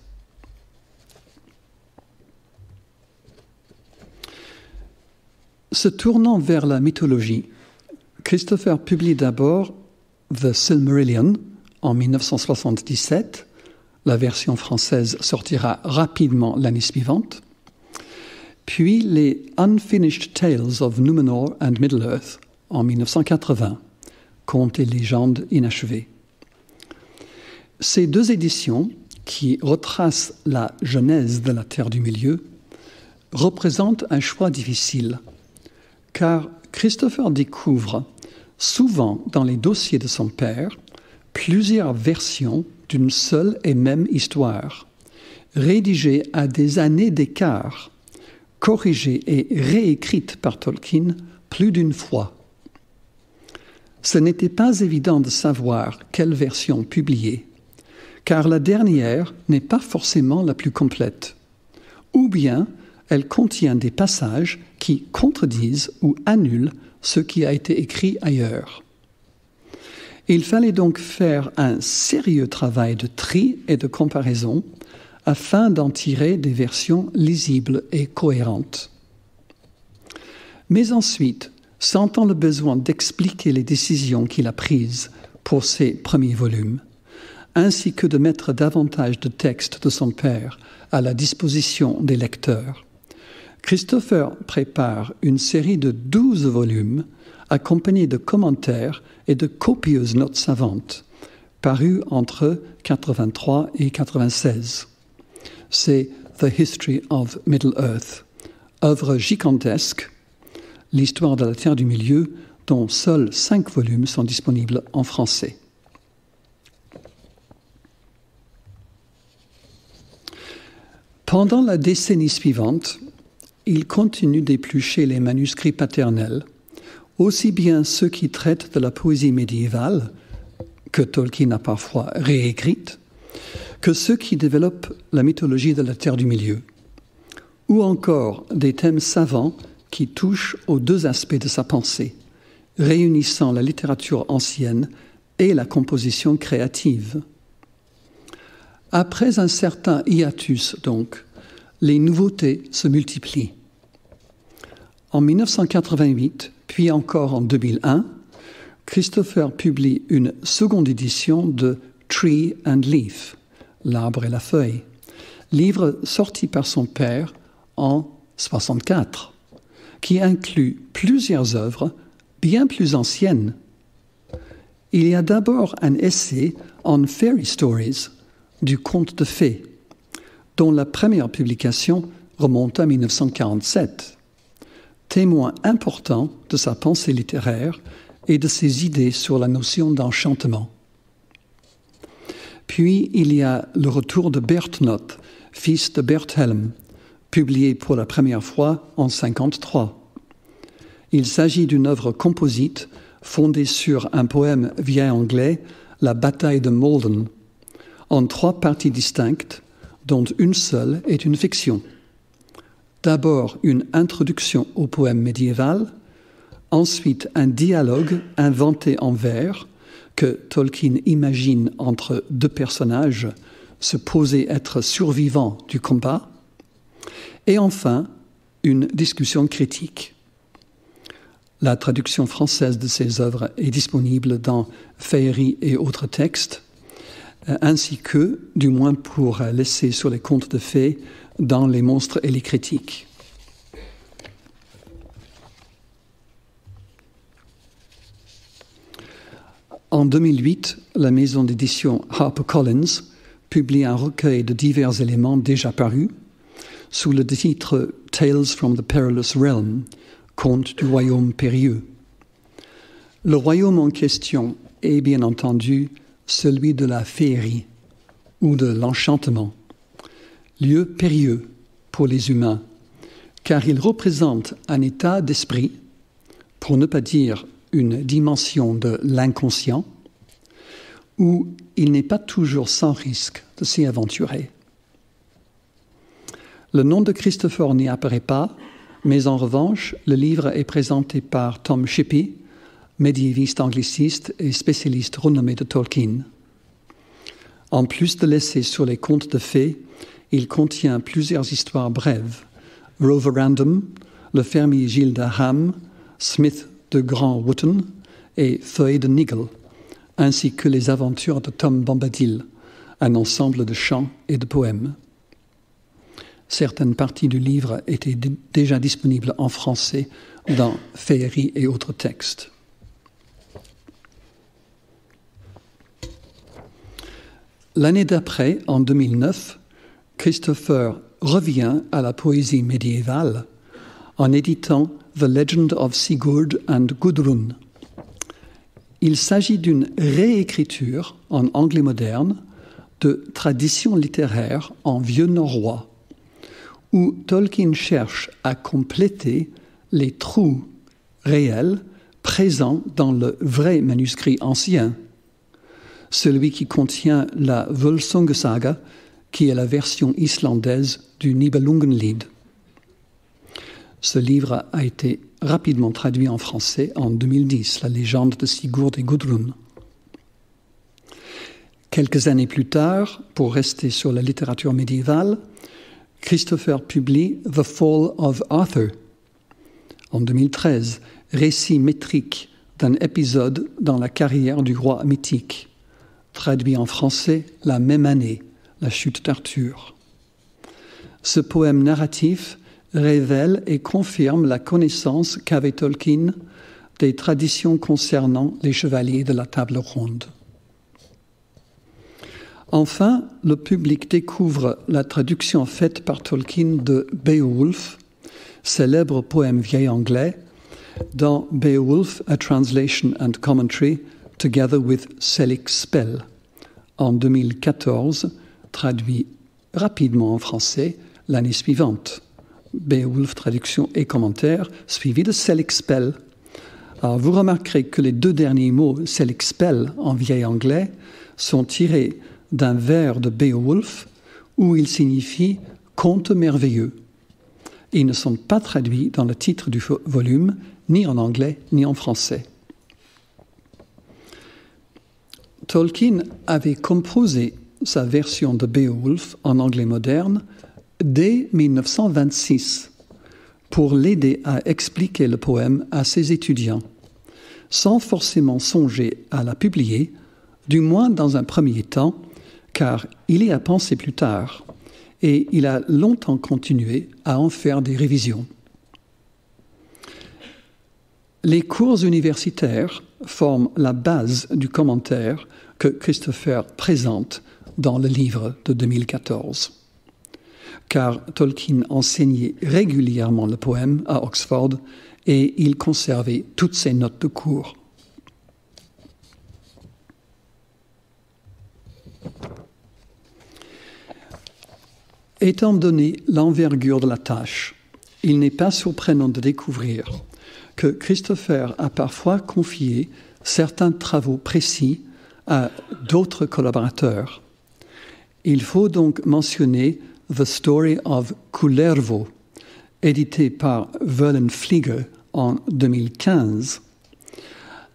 Se tournant vers la mythologie, Christopher publie d'abord The Silmarillion en 1977. La version française sortira rapidement l'année suivante. Puis les Unfinished Tales of Numenor and Middle-earth en 1980, contes et légendes inachevés. Ces 2 éditions, qui retracent la genèse de la Terre du Milieu, représentent un choix difficile, car Christopher découvre, souvent dans les dossiers de son père, plusieurs versions d'une seule et même histoire, rédigées à des années d'écart, corrigées et réécrites par Tolkien plus d'une fois. Ce n'était pas évident de savoir quelle version publier, car la dernière n'est pas forcément la plus complète, ou bien elle contient des passages qui contredisent ou annulent ce qui a été écrit ailleurs. Il fallait donc faire un sérieux travail de tri et de comparaison afin d'en tirer des versions lisibles et cohérentes. Mais ensuite, sentant le besoin d'expliquer les décisions qu'il a prises pour ses premiers volumes, ainsi que de mettre davantage de textes de son père à la disposition des lecteurs, Christopher prépare une série de 12 volumes accompagnés de commentaires et de copieuses notes savantes, parus entre 83 et 96. C'est The History of Middle-earth, œuvre gigantesque, l'histoire de la Terre du Milieu, dont seuls 5 volumes sont disponibles en français. Pendant la décennie suivante, il continue d'éplucher les manuscrits paternels, aussi bien ceux qui traitent de la poésie médiévale, que Tolkien a parfois réécrite, que ceux qui développent la mythologie de la Terre du Milieu, ou encore des thèmes savants qui touchent aux 2 aspects de sa pensée, réunissant la littérature ancienne et la composition créative. Après un certain hiatus, donc, les nouveautés se multiplient. En 1988, puis encore en 2001, Christopher publie une seconde édition de Tree and Leaf, L'arbre et la feuille, livre sorti par son père en 1964, qui inclut plusieurs œuvres bien plus anciennes. Il y a d'abord un essai on Fairy Stories, du conte de fées, dont la première publication remonte à 1947, témoin important de sa pensée littéraire et de ses idées sur la notion d'enchantement. Puis il y a le retour de Berthnoth, fils de Berthelm, publié pour la première fois en 1953. Il s'agit d'une œuvre composite fondée sur un poème vieil anglais, La bataille de Maldon, en 3 parties distinctes, dont une seule est une fiction. D'abord une introduction au poème médiéval, ensuite un dialogue inventé en vers que Tolkien imagine entre 2 personnages supposés être survivants du combat, et enfin une discussion critique. La traduction française de ces œuvres est disponible dans Féerie et autres textes, ainsi que, du moins pour l'essai sur les contes de fées, dans Les monstres et les critiques. En 2008, la maison d'édition HarperCollins publie un recueil de divers éléments déjà parus, sous le titre « Tales from the Perilous Realm », Contes du royaume périlleux. Le royaume en question est bien entendu celui de la féerie ou de l'enchantement, lieu périlleux pour les humains, car il représente un état d'esprit, pour ne pas dire une dimension de l'inconscient, où il n'est pas toujours sans risque de s'y aventurer. Le nom de Christopher n'y apparaît pas, mais en revanche, le livre est présenté par Tom Shippey, médiéviste angliciste et spécialiste renommé de Tolkien. En plus de l'essai sur les contes de fées, il contient plusieurs histoires brèves. Roverandom, le fermier Gilles de Ham, Smith de Grand Wootton et Feuille de Nigel, ainsi que les aventures de Tom Bombadil, un ensemble de chants et de poèmes. Certaines parties du livre étaient déjà disponibles en français dans Féerie et autres textes. L'année d'après, en 2009, Christopher revient à la poésie médiévale en éditant The Legend of Sigurd and Gudrun. Il s'agit d'une réécriture en anglais moderne de traditions littéraires en vieux norrois, où Tolkien cherche à compléter les trous réels présents dans le vrai manuscrit ancien, celui qui contient la Völsungasaga, qui est la version islandaise du Nibelungenlied. Ce livre a été rapidement traduit en français en 2010, La légende de Sigurd et Gudrun. Quelques années plus tard, pour rester sur la littérature médiévale, Christopher publie The Fall of Arthur. En 2013, récit métrique d'un épisode dans la carrière du roi mythique, traduit en français la même année, La chute d'Arthur. Ce poème narratif révèle et confirme la connaissance qu'avait Tolkien des traditions concernant les chevaliers de la table ronde. Enfin, le public découvre la traduction faite par Tolkien de Beowulf, célèbre poème vieil anglais, dans Beowulf, A Translation and Commentary, Together with Selig Spell, en 2014, traduit rapidement en français l'année suivante. Beowulf, traduction et commentaire, suivi de Selig Spell. Alors, vous remarquerez que les deux derniers mots, Selig Spell, en vieil anglais, sont tirés d'un vers de Beowulf où il signifie « conte merveilleux ». Ils ne sont pas traduits dans le titre du volume, ni en anglais, ni en français. Tolkien avait composé sa version de Beowulf en anglais moderne dès 1926 pour l'aider à expliquer le poème à ses étudiants, sans forcément songer à la publier, du moins dans un premier temps, car il y a pensé plus tard, et il a longtemps continué à en faire des révisions. Les cours universitaires forment la base du commentaire que Christopher présente dans le livre de 2014. Car Tolkien enseignait régulièrement le poème à Oxford et il conservait toutes ses notes de cours. Étant donné l'envergure de la tâche, il n'est pas surprenant de découvrir que Christopher a parfois confié certains travaux précis à d'autres collaborateurs. Il faut donc mentionner The Story of Kullervo, édité par Wöhlenflieger en 2015,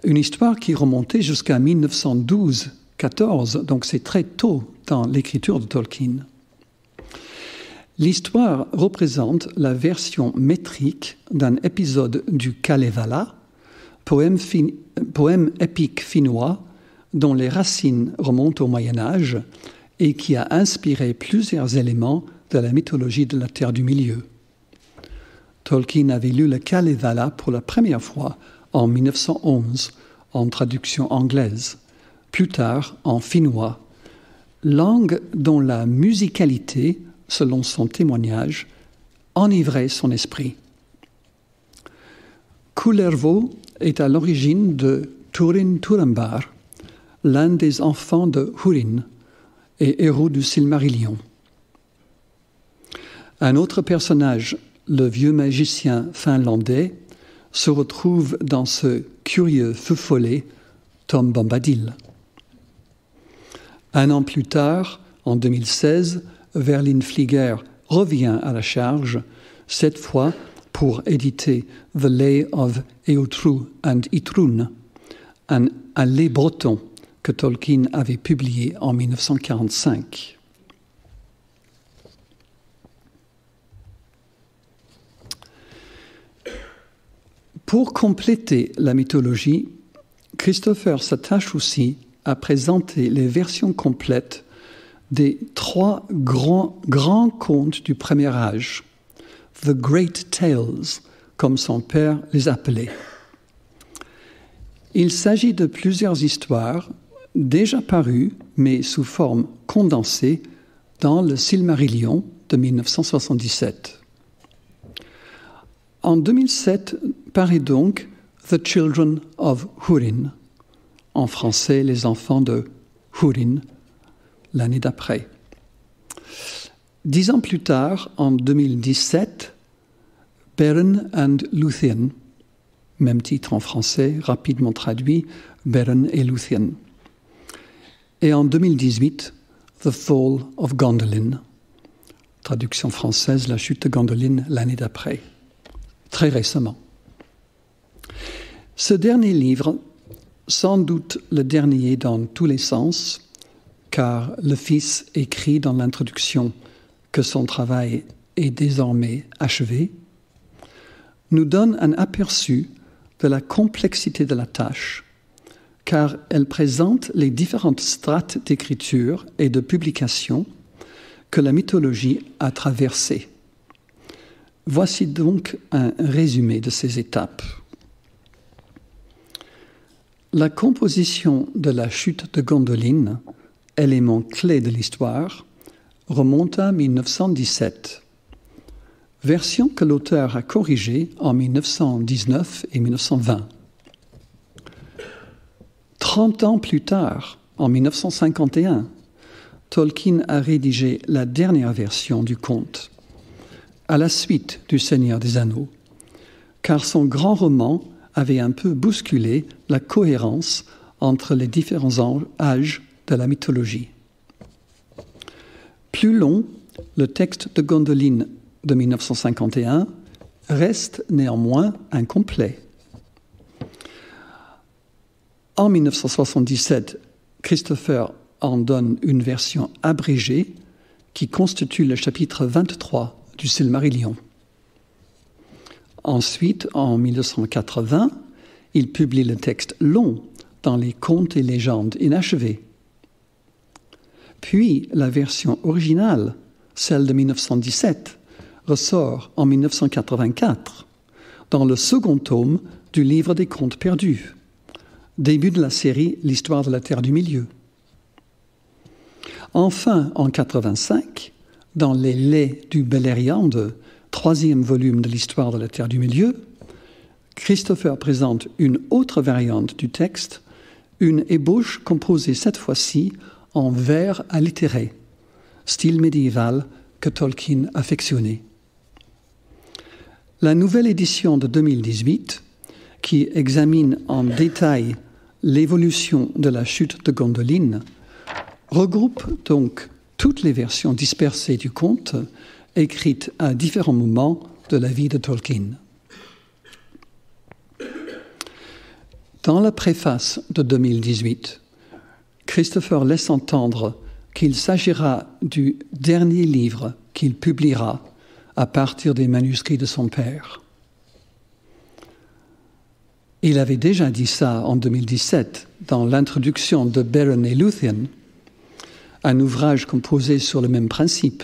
une histoire qui remontait jusqu'à 1912-14, donc c'est très tôt dans l'écriture de Tolkien. L'histoire représente la version métrique d'un épisode du Kalevala, poème épique finnois dont les racines remontent au Moyen-Âge et qui a inspiré plusieurs éléments de la mythologie de la Terre du Milieu. Tolkien avait lu le Kalevala pour la première fois en 1911 en traduction anglaise, plus tard en finnois, langue dont la musicalité, selon son témoignage, enivrait son esprit. Kullervo est à l'origine de Turin Turambar, l'un des enfants de Húrin et héros du Silmarillion. Un autre personnage, le vieux magicien finlandais, se retrouve dans ce curieux feu follet, Tom Bombadil. Un an plus tard, en 2016, Verlyn Flieger revient à la charge, cette fois pour éditer The Lay of Eotru and Itrun, un lait breton que Tolkien avait publié en 1945. Pour compléter la mythologie, Christopher s'attache aussi à présenter les versions complètes des 3 grands contes du premier âge, The Great Tales, comme son père les appelait. Il s'agit de plusieurs histoires déjà parues, mais sous forme condensée, dans le Silmarillion de 1977. En 2007 paraît donc The Children of Húrin, en français les enfants de Húrin, l'année d'après. 10 ans plus tard, en 2017, Beren and Lúthien, même titre en français, rapidement traduit, Beren et Lúthien. Et en 2018, The Fall of Gondolin, traduction française, La chute de Gondolin l'année d'après, très récemment. Ce dernier livre, sans doute le dernier dans tous les sens, car le fils écrit dans l'introduction que son travail est désormais achevé, nous donne un aperçu de la complexité de la tâche, car elle présente les différentes strates d'écriture et de publication que la mythologie a traversées. Voici donc un résumé de ces étapes. La composition de la chute de Gondolin, élément clé de l'histoire, remonte à 1917, version que l'auteur a corrigée en 1919 et 1920. 30 ans plus tard, en 1951, Tolkien a rédigé la dernière version du conte, à la suite du Seigneur des Anneaux, car son grand roman avait un peu bousculé la cohérence entre les différents âges de la mythologie. Plus long, le texte de Gondolin de 1951 reste néanmoins incomplet. En 1977, Christopher en donne une version abrégée qui constitue le chapitre 23 du Silmarillion. Ensuite, en 1980, il publie le texte long dans les contes et légendes inachevés. Puis, la version originale, celle de 1917, ressort en 1984 dans le second tome du livre des contes perdus, début de la série L'histoire de la Terre du Milieu. Enfin, en 1985, dans Les Laits du Beleriand, troisième volume de l'histoire de la Terre du Milieu, Christopher présente une autre variante du texte, une ébauche composée cette fois-ci en vers allitérés, style médiéval que Tolkien affectionnait. La nouvelle édition de 2018, qui examine en détail l'évolution de la chute de Gondolin, regroupe donc toutes les versions dispersées du conte, écrites à différents moments de la vie de Tolkien. Dans la préface de 2018, Christopher laisse entendre qu'il s'agira du dernier livre qu'il publiera à partir des manuscrits de son père. Il avait déjà dit ça en 2017 dans l'introduction de Beren et Lúthien, un ouvrage composé sur le même principe,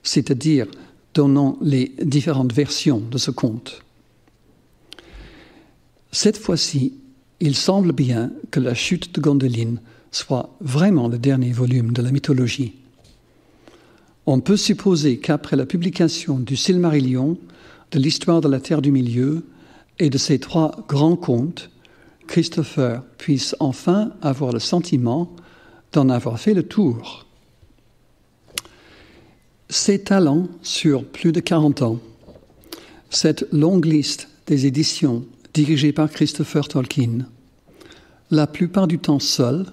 c'est-à-dire donnant les différentes versions de ce conte. Cette fois-ci, il semble bien que la chute de Gondolin soit vraiment le dernier volume de la mythologie. On peut supposer qu'après la publication du Silmarillion, de l'histoire de la Terre du Milieu et de ces 3 grands contes, Christopher puisse enfin avoir le sentiment d'en avoir fait le tour. S'étalant sur plus de 40 ans, cette longue liste des éditions dirigées par Christopher Tolkien, la plupart du temps seul,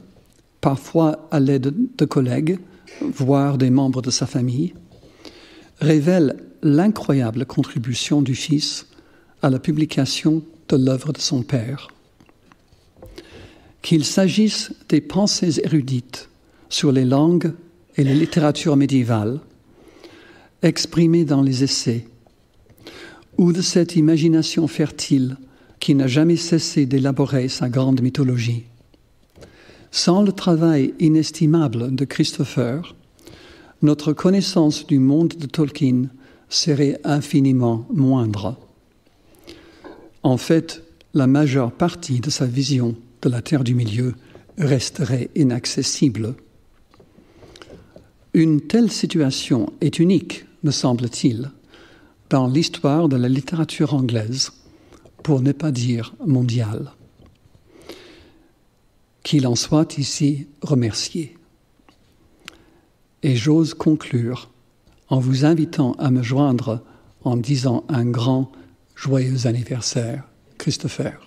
parfois à l'aide de collègues, voire des membres de sa famille, révèle l'incroyable contribution du Fils à la publication de l'œuvre de son Père. Qu'il s'agisse des pensées érudites sur les langues et les littératures médiévales, exprimées dans les essais, ou de cette imagination fertile qui n'a jamais cessé d'élaborer sa grande mythologie. Sans le travail inestimable de Christopher, notre connaissance du monde de Tolkien serait infiniment moindre. En fait, la majeure partie de sa vision de la Terre du Milieu resterait inaccessible. Une telle situation est unique, me semble-t-il, dans l'histoire de la littérature anglaise, pour ne pas dire mondiale. Qu'il en soit ici remercié. Et j'ose conclure en vous invitant à me joindre en disant un grand joyeux anniversaire, Christopher.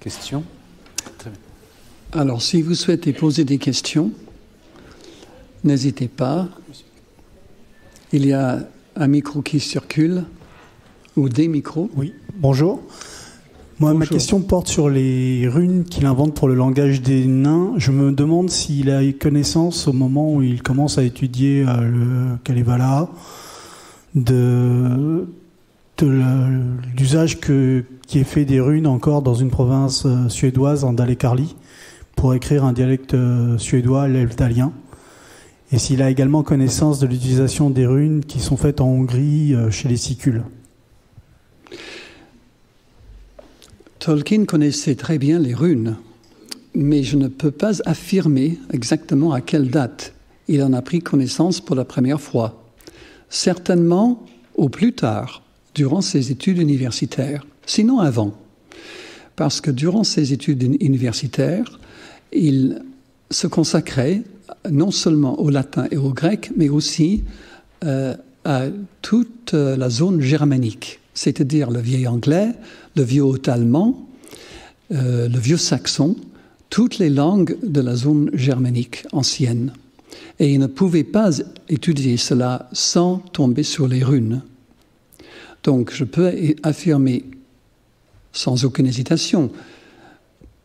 Questions ? Très bien. Alors, si vous souhaitez poser des questions, n'hésitez pas. Il y a un micro qui circule, ou des micros. Oui, bonjour. Moi, ma question porte sur les runes qu'il invente pour le langage des nains. Je me demande s'il a eu connaissance au moment où il commence à étudier le Kalevala de l'usage qui est fait des runes encore dans une province suédoise, en Dalekarli, pour écrire un dialecte suédois, l'elfdalien. Et s'il a également connaissance de l'utilisation des runes qui sont faites en Hongrie chez les Sicules. Tolkien connaissait très bien les runes, mais je ne peux pas affirmer exactement à quelle date il en a pris connaissance pour la première fois. Certainement au plus tard, durant ses études universitaires, sinon avant. Parce que durant ses études universitaires, il se consacrait non seulement au latin et au grec, mais aussi à toute la zone germanique, c'est-à-dire le vieil anglais, le vieux haut-allemand, le vieux saxon, toutes les langues de la zone germanique ancienne. Et il ne pouvait pas étudier cela sans tomber sur les runes. Donc, je peux affirmer, sans aucune hésitation,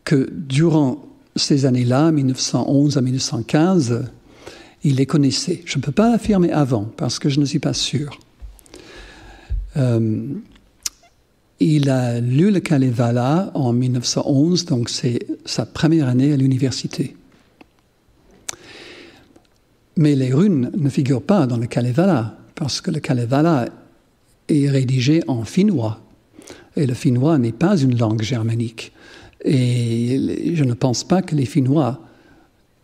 que durant ces années-là, 1911 à 1915, il les connaissait. Je ne peux pas affirmer avant, parce que je ne suis pas sûr. Il a lu le Kalevala en 1911, donc c'est sa première année à l'université. Mais les runes ne figurent pas dans le Kalevala, parce que le Kalevala est rédigé en finnois. Et le finnois n'est pas une langue germanique. Et je ne pense pas que les Finnois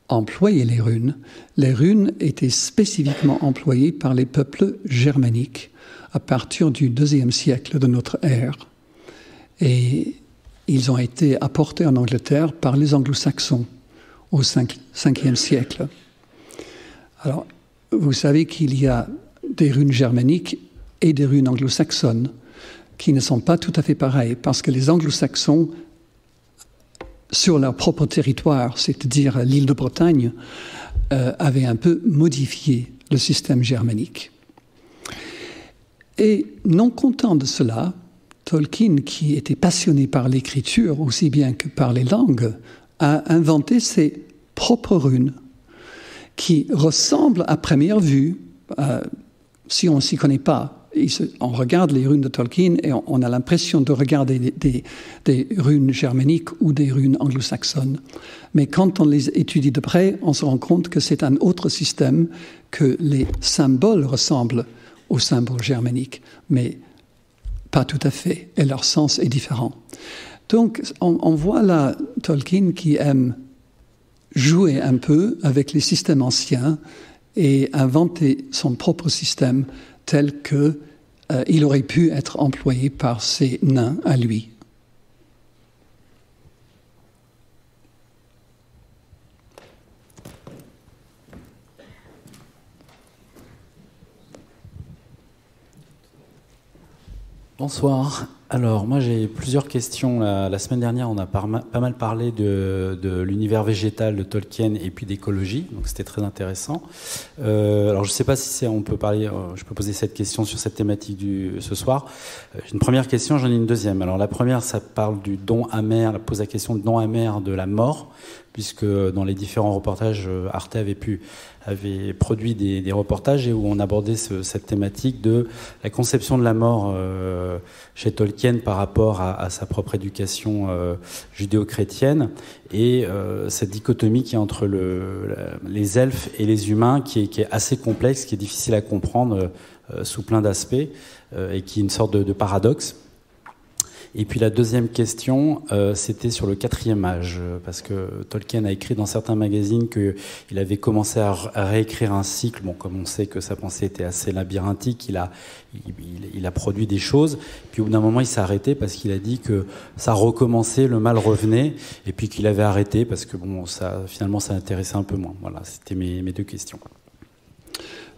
employaient les runes. Les runes étaient spécifiquement employées par les peuples germaniques à partir du IIe siècle de notre ère. Et ils ont été apportés en Angleterre par les anglo-saxons au 5e siècle. Alors, vous savez qu'il y a des runes germaniques et des runes anglo-saxonnes qui ne sont pas tout à fait pareilles, parce que les anglo-saxons, sur leur propre territoire, c'est-à-dire l'île de Bretagne, avaient un peu modifié le système germanique. Et non content de cela, Tolkien, qui était passionné par l'écriture aussi bien que par les langues, a inventé ses propres runes qui ressemblent à première vue, si on ne s'y connaît pas. On regarde les runes de Tolkien et on a l'impression de regarder des runes germaniques ou des runes anglo-saxonnes. Mais quand on les étudie de près, on se rend compte que c'est un autre système, que les symboles ressemblent aux symboles germaniques, mais pas tout à fait, et leur sens est différent. Donc, on voit là Tolkien qui aime jouer un peu avec les systèmes anciens et inventer son propre système tel qu'il aurait pu être employé par ces nains à lui. Bonsoir. Alors, moi, j'ai plusieurs questions. La semaine dernière, on a pas mal parlé de l'univers végétal de Tolkien et puis d'écologie, donc c'était très intéressant. Alors, je ne sais pas si on peut parler. Je peux poser cette question sur cette thématique ce soir. J'ai une première question, j'en ai une deuxième. Alors, la première, ça parle du don amer. Pose la question du don amer de la mort, puisque dans les différents reportages, Arte avait produit des reportages et où on abordait cette thématique de la conception de la mort chez Tolkien par rapport à sa propre éducation judéo-chrétienne et cette dichotomie qui est entre les elfes et les humains qui est assez complexe, qui est difficile à comprendre sous plein d'aspects et qui est une sorte de paradoxe. Et puis la deuxième question, c'était sur le 4e âge, parce que Tolkien a écrit dans certains magazines qu'il avait commencé à réécrire un cycle. Bon, comme on sait que sa pensée était assez labyrinthique, il a produit des choses. Puis au bout d'un moment, il s'est arrêté parce qu'il a dit que ça recommençait, le mal revenait, et puis qu'il avait arrêté parce que bon, finalement, ça intéressait un peu moins. Voilà, c'était mes deux questions.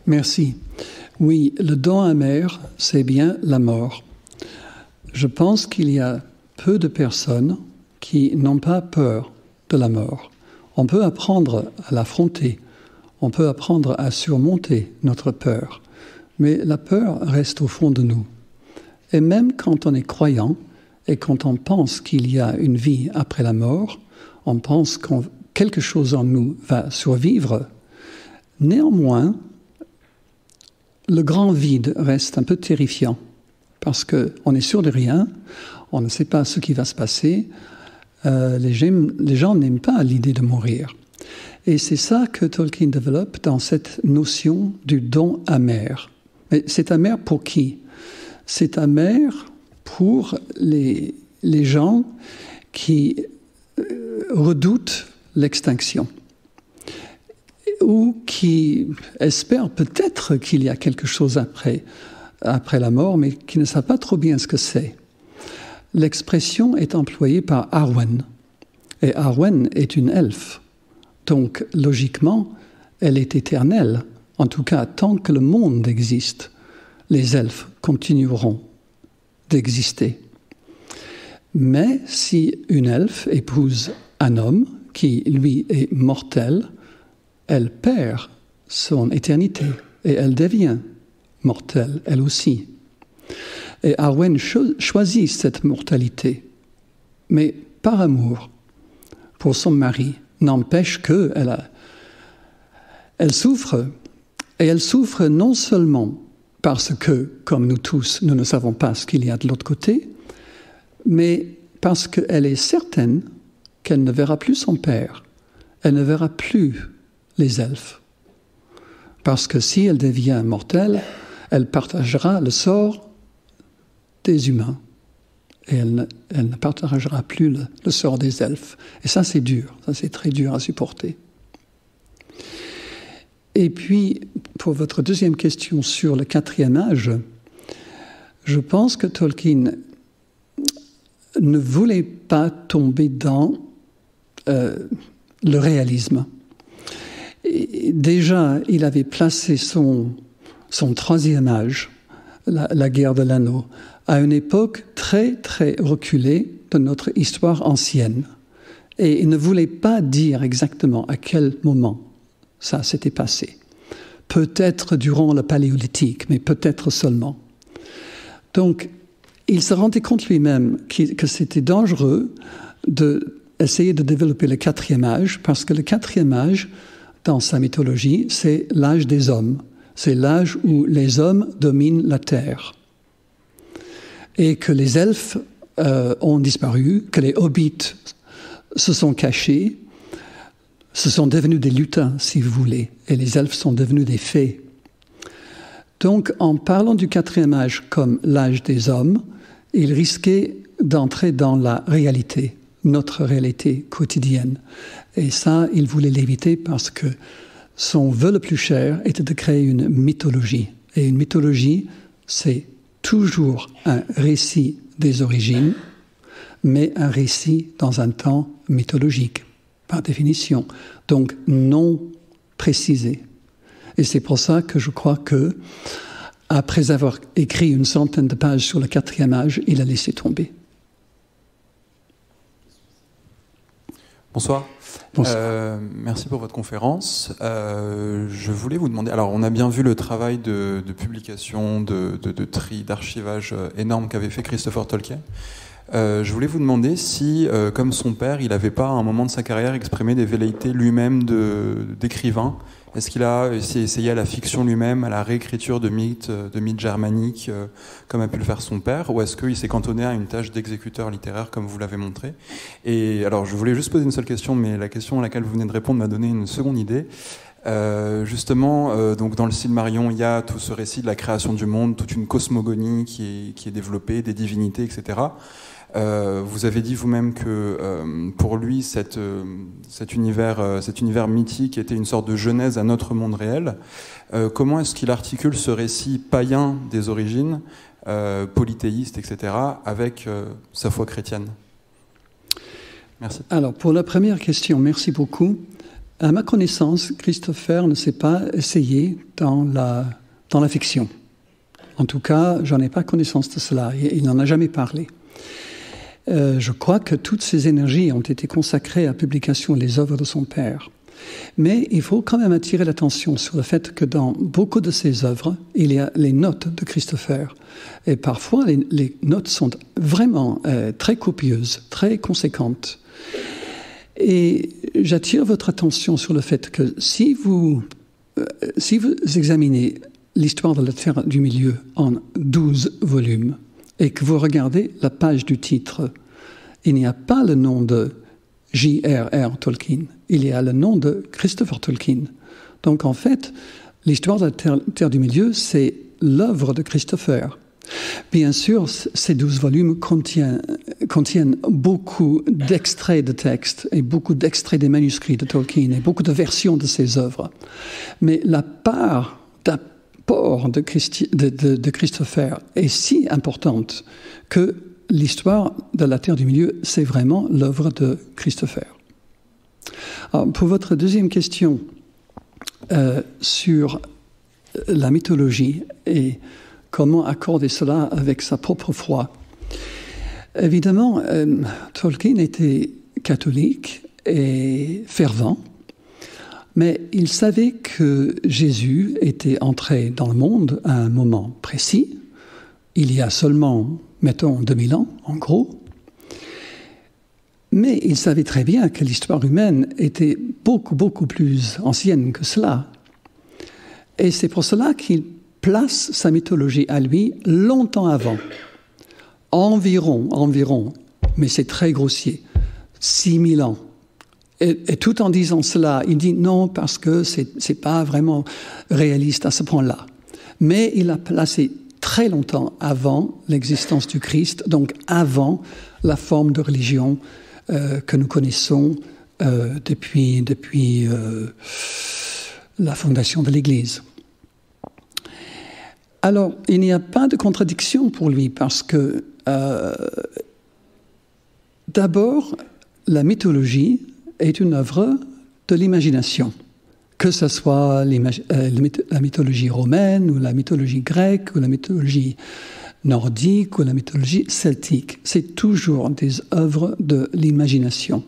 Merci. Oui, le don amer, c'est bien la mort. Je pense qu'il y a peu de personnes qui n'ont pas peur de la mort. On peut apprendre à l'affronter, on peut apprendre à surmonter notre peur, mais la peur reste au fond de nous. Et même quand on est croyant et quand on pense qu'il y a une vie après la mort, on pense que quelque chose en nous va survivre. Néanmoins, le grand vide reste un peu terrifiant. Parce qu'on est sûr de rien, on ne sait pas ce qui va se passer. Les gens n'aiment pas l'idée de mourir. Et c'est ça que Tolkien développe dans cette notion du don amer. Mais c'est amer pour qui? C'est amer pour les gens qui redoutent l'extinction ou qui espèrent peut-être qu'il y a quelque chose après la mort, mais qui ne savent pas trop bien ce que c'est. L'expression est employée par Arwen. Et Arwen est une elfe. Donc, logiquement, elle est éternelle. En tout cas, tant que le monde existe, les elfes continueront d'exister. Mais si une elfe épouse un homme qui, lui, est mortel, elle perd son éternité et elle devient mortelle, elle aussi. Et Arwen choisit cette mortalité, mais par amour pour son mari, n'empêche qu'elle souffre. Et elle souffre non seulement parce que, comme nous tous, nous ne savons pas ce qu'il y a de l'autre côté, mais parce qu'elle est certaine qu'elle ne verra plus son père, elle ne verra plus les elfes. Parce que si elle devient mortelle, elle partagera le sort des humains. Et elle ne partagera plus le sort des elfes. Et ça, c'est dur. Ça, c'est très dur à supporter. Et puis, pour votre deuxième question sur le 4e âge, je pense que Tolkien ne voulait pas tomber dans le réalisme. Et déjà, il avait placé son 3e âge, la guerre de l'anneau, à une époque très, très reculée de notre histoire ancienne. Et il ne voulait pas dire exactement à quel moment ça s'était passé. Peut-être durant le Paléolithique, mais peut-être seulement. Donc, il se rendait compte lui-même que c'était dangereux d'essayer de développer le 4e âge, parce que le 4e âge, dans sa mythologie, c'est l'âge des hommes. C'est l'âge où les hommes dominent la terre. Et que les elfes ont disparu, que les hobbits se sont cachés, se sont devenus des lutins, si vous voulez, et les elfes sont devenus des fées. Donc, en parlant du 4e âge comme l'âge des hommes, il risquait d'entrer dans la réalité notre réalité quotidienne. Et ça, il voulait l'éviter parce que son vœu le plus cher était de créer une mythologie. Et une mythologie, c'est toujours un récit des origines, mais un récit dans un temps mythologique, par définition, donc non précisé. Et c'est pour ça que je crois que, après avoir écrit une centaine de pages sur le 4e âge, il a laissé tomber. Bonsoir. Merci pour votre conférence. Je voulais vous demander, alors on a bien vu le travail de publication, de tri, d'archivage énorme qu'avait fait Christopher Tolkien. Je voulais vous demander si, comme son père, il n'avait pas à un moment de sa carrière exprimé des velléités lui-même d'écrivain. Est-ce qu'il a essayé à la fiction lui-même, à la réécriture de mythes germaniques, comme a pu le faire son père, ou est-ce qu'il s'est cantonné à une tâche d'exécuteur littéraire, comme vous l'avez montré? Et alors, je voulais juste poser une seule question, mais la question à laquelle vous venez de répondre m'a donné une seconde idée. Donc dans le Silmarillion, il y a tout ce récit de la création du monde, toute une cosmogonie qui est développée, des divinités, etc. Vous avez dit vous-même que pour lui, cet univers mythique était une sorte de genèse à notre monde réel. Comment est-ce qu'il articule ce récit païen des origines, polythéiste, etc., avec sa foi chrétienne? Merci. Alors, pour la première question, merci beaucoup. À ma connaissance, Christopher ne s'est pas essayé dans la fiction. En tout cas, j'en ai pas connaissance de cela. Il n'en a jamais parlé. Je crois que toutes ces énergies ont été consacrées à la publication des œuvres de son père. Mais il faut quand même attirer l'attention sur le fait que dans beaucoup de ses œuvres, il y a les notes de Christopher. Et parfois, les notes sont vraiment très copieuses, très conséquentes. Et j'attire votre attention sur le fait que si vous examinez l'histoire de la Terre du Milieu en 12 volumes, et que vous regardez la page du titre, il n'y a pas le nom de J.R.R. Tolkien, il y a le nom de Christopher Tolkien. Donc en fait, l'histoire de la Terre du Milieu, c'est l'œuvre de Christopher. Bien sûr, ces 12 volumes contiennent beaucoup d'extraits de textes et beaucoup d'extraits des manuscrits de Tolkien et beaucoup de versions de ses œuvres. Mais la part d'apport de Christopher est si importante que l'histoire de la Terre du Milieu, c'est vraiment l'œuvre de Christopher. Alors, pour votre deuxième question sur la mythologie et comment accorder cela avec sa propre foi. Évidemment, Tolkien était catholique et fervent, mais il savait que Jésus était entré dans le monde à un moment précis, il y a seulement, mettons, 2000 ans, en gros. Mais il savait très bien que l'histoire humaine était beaucoup, beaucoup plus ancienne que cela. Et c'est pour cela qu'il place sa mythologie à lui longtemps avant. Environ, mais c'est très grossier, 6000 ans. Et tout en disant cela, il dit non parce que c'est pas vraiment réaliste à ce point-là. Mais il a placé très longtemps avant l'existence du Christ, donc avant la forme de religion que nous connaissons depuis la fondation de l'Église. Alors, il n'y a pas de contradiction pour lui parce que, d'abord, la mythologie est une œuvre de l'imagination, que ce soit la mythologie romaine ou la mythologie grecque ou la mythologie nordique ou la mythologie celtique. C'est toujours des œuvres de l'imagination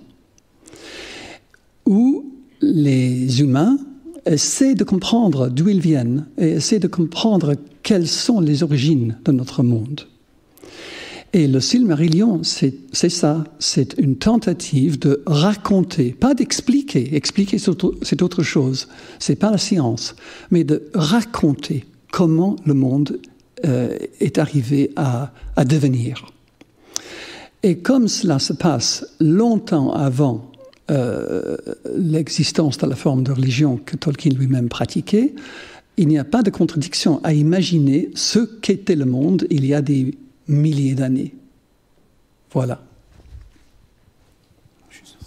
où les humains essaient de comprendre d'où ils viennent et essaient de comprendre quelles sont les origines de notre monde. Et le Silmarillion, c'est ça, c'est une tentative de raconter, pas d'expliquer, expliquer c'est autre chose, c'est pas la science, mais de raconter comment le monde est arrivé à devenir. Et comme cela se passe longtemps avant l'existence de la forme de religion que Tolkien lui-même pratiquait, il n'y a pas de contradiction à imaginer ce qu'était le monde il y a des milliers d'années. Voilà.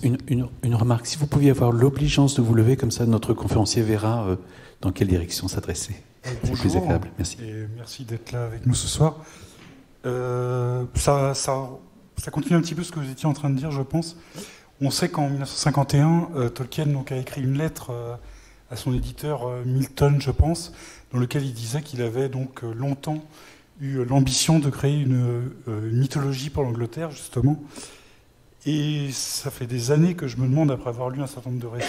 Une remarque, si vous pouviez avoir l'obligeance de vous lever, comme ça notre conférencier verra dans quelle direction s'adresser. C'est plus agréable. Merci. Et merci d'être là avec nous ce soir. Ça continue un petit peu ce que vous étiez en train de dire, je pense. On sait qu'en 1951, Tolkien donc, a écrit une lettre à son éditeur Milton, je pense, dans lequel il disait qu'il avait donc longtemps eu l'ambition de créer une mythologie pour l'Angleterre, justement. Et ça fait des années que je me demande, après avoir lu un certain nombre de récits,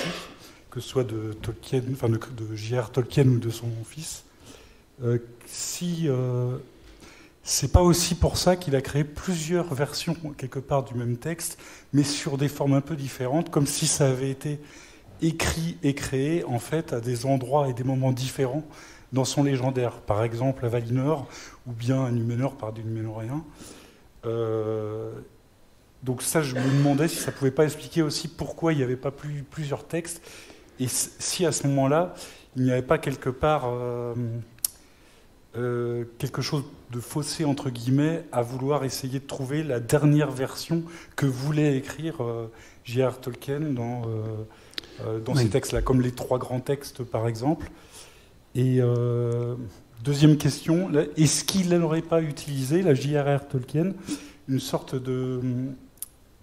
que ce soit de Tolkien, enfin de J.R.R. Tolkien ou de son fils, si c'est pas aussi pour ça qu'il a créé plusieurs versions quelque part du même texte, mais sur des formes un peu différentes, comme si ça avait été écrit et créé en fait à des endroits et des moments différents dans son légendaire. Par exemple, à Valinor, ou bien à Numénor par des Numénoréens. Donc ça, je me demandais si ça pouvait pas expliquer aussi pourquoi il n'y avait pas plusieurs textes, et si à ce moment-là, il n'y avait pas quelque part quelque chose de faussé, entre guillemets, à vouloir essayer de trouver la dernière version que voulait écrire J.R.R. Tolkien dans ces textes-là, comme les 3 grands textes, par exemple. Et deuxième question, est-ce qu'il n'aurait pas utilisé, la J.R.R. Tolkien, une sorte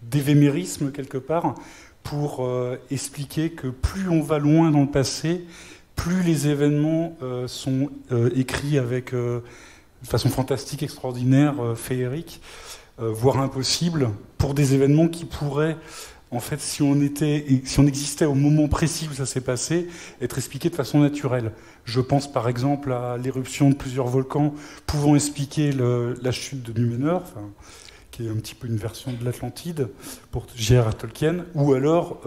d'évémérisme, quelque part, pour expliquer que plus on va loin dans le passé, plus les événements sont écrits avec de façon fantastique, extraordinaire, féerique, voire impossible, pour des événements qui pourraient, en fait, si on existait au moment précis où ça s'est passé, être expliqués de façon naturelle. Je pense par exemple à l'éruption de plusieurs volcans pouvant expliquer la chute de Numénor, qui est un petit peu une version de l'Atlantide pour J.R.R. Tolkien, ou alors,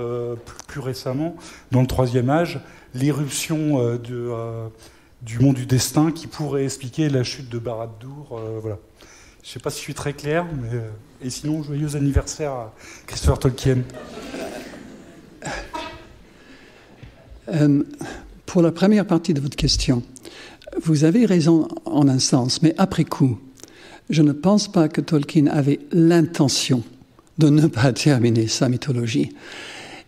plus récemment, dans le Troisième Âge, l'éruption du mont du destin qui pourrait expliquer la chute de Barad-dûr. Voilà. Je ne sais pas si je suis très clair, mais et sinon, joyeux anniversaire à Christopher Tolkien. Pour la première partie de votre question, vous avez raison en un sens, mais après coup, je ne pense pas que Tolkien avait l'intention de ne pas terminer sa mythologie.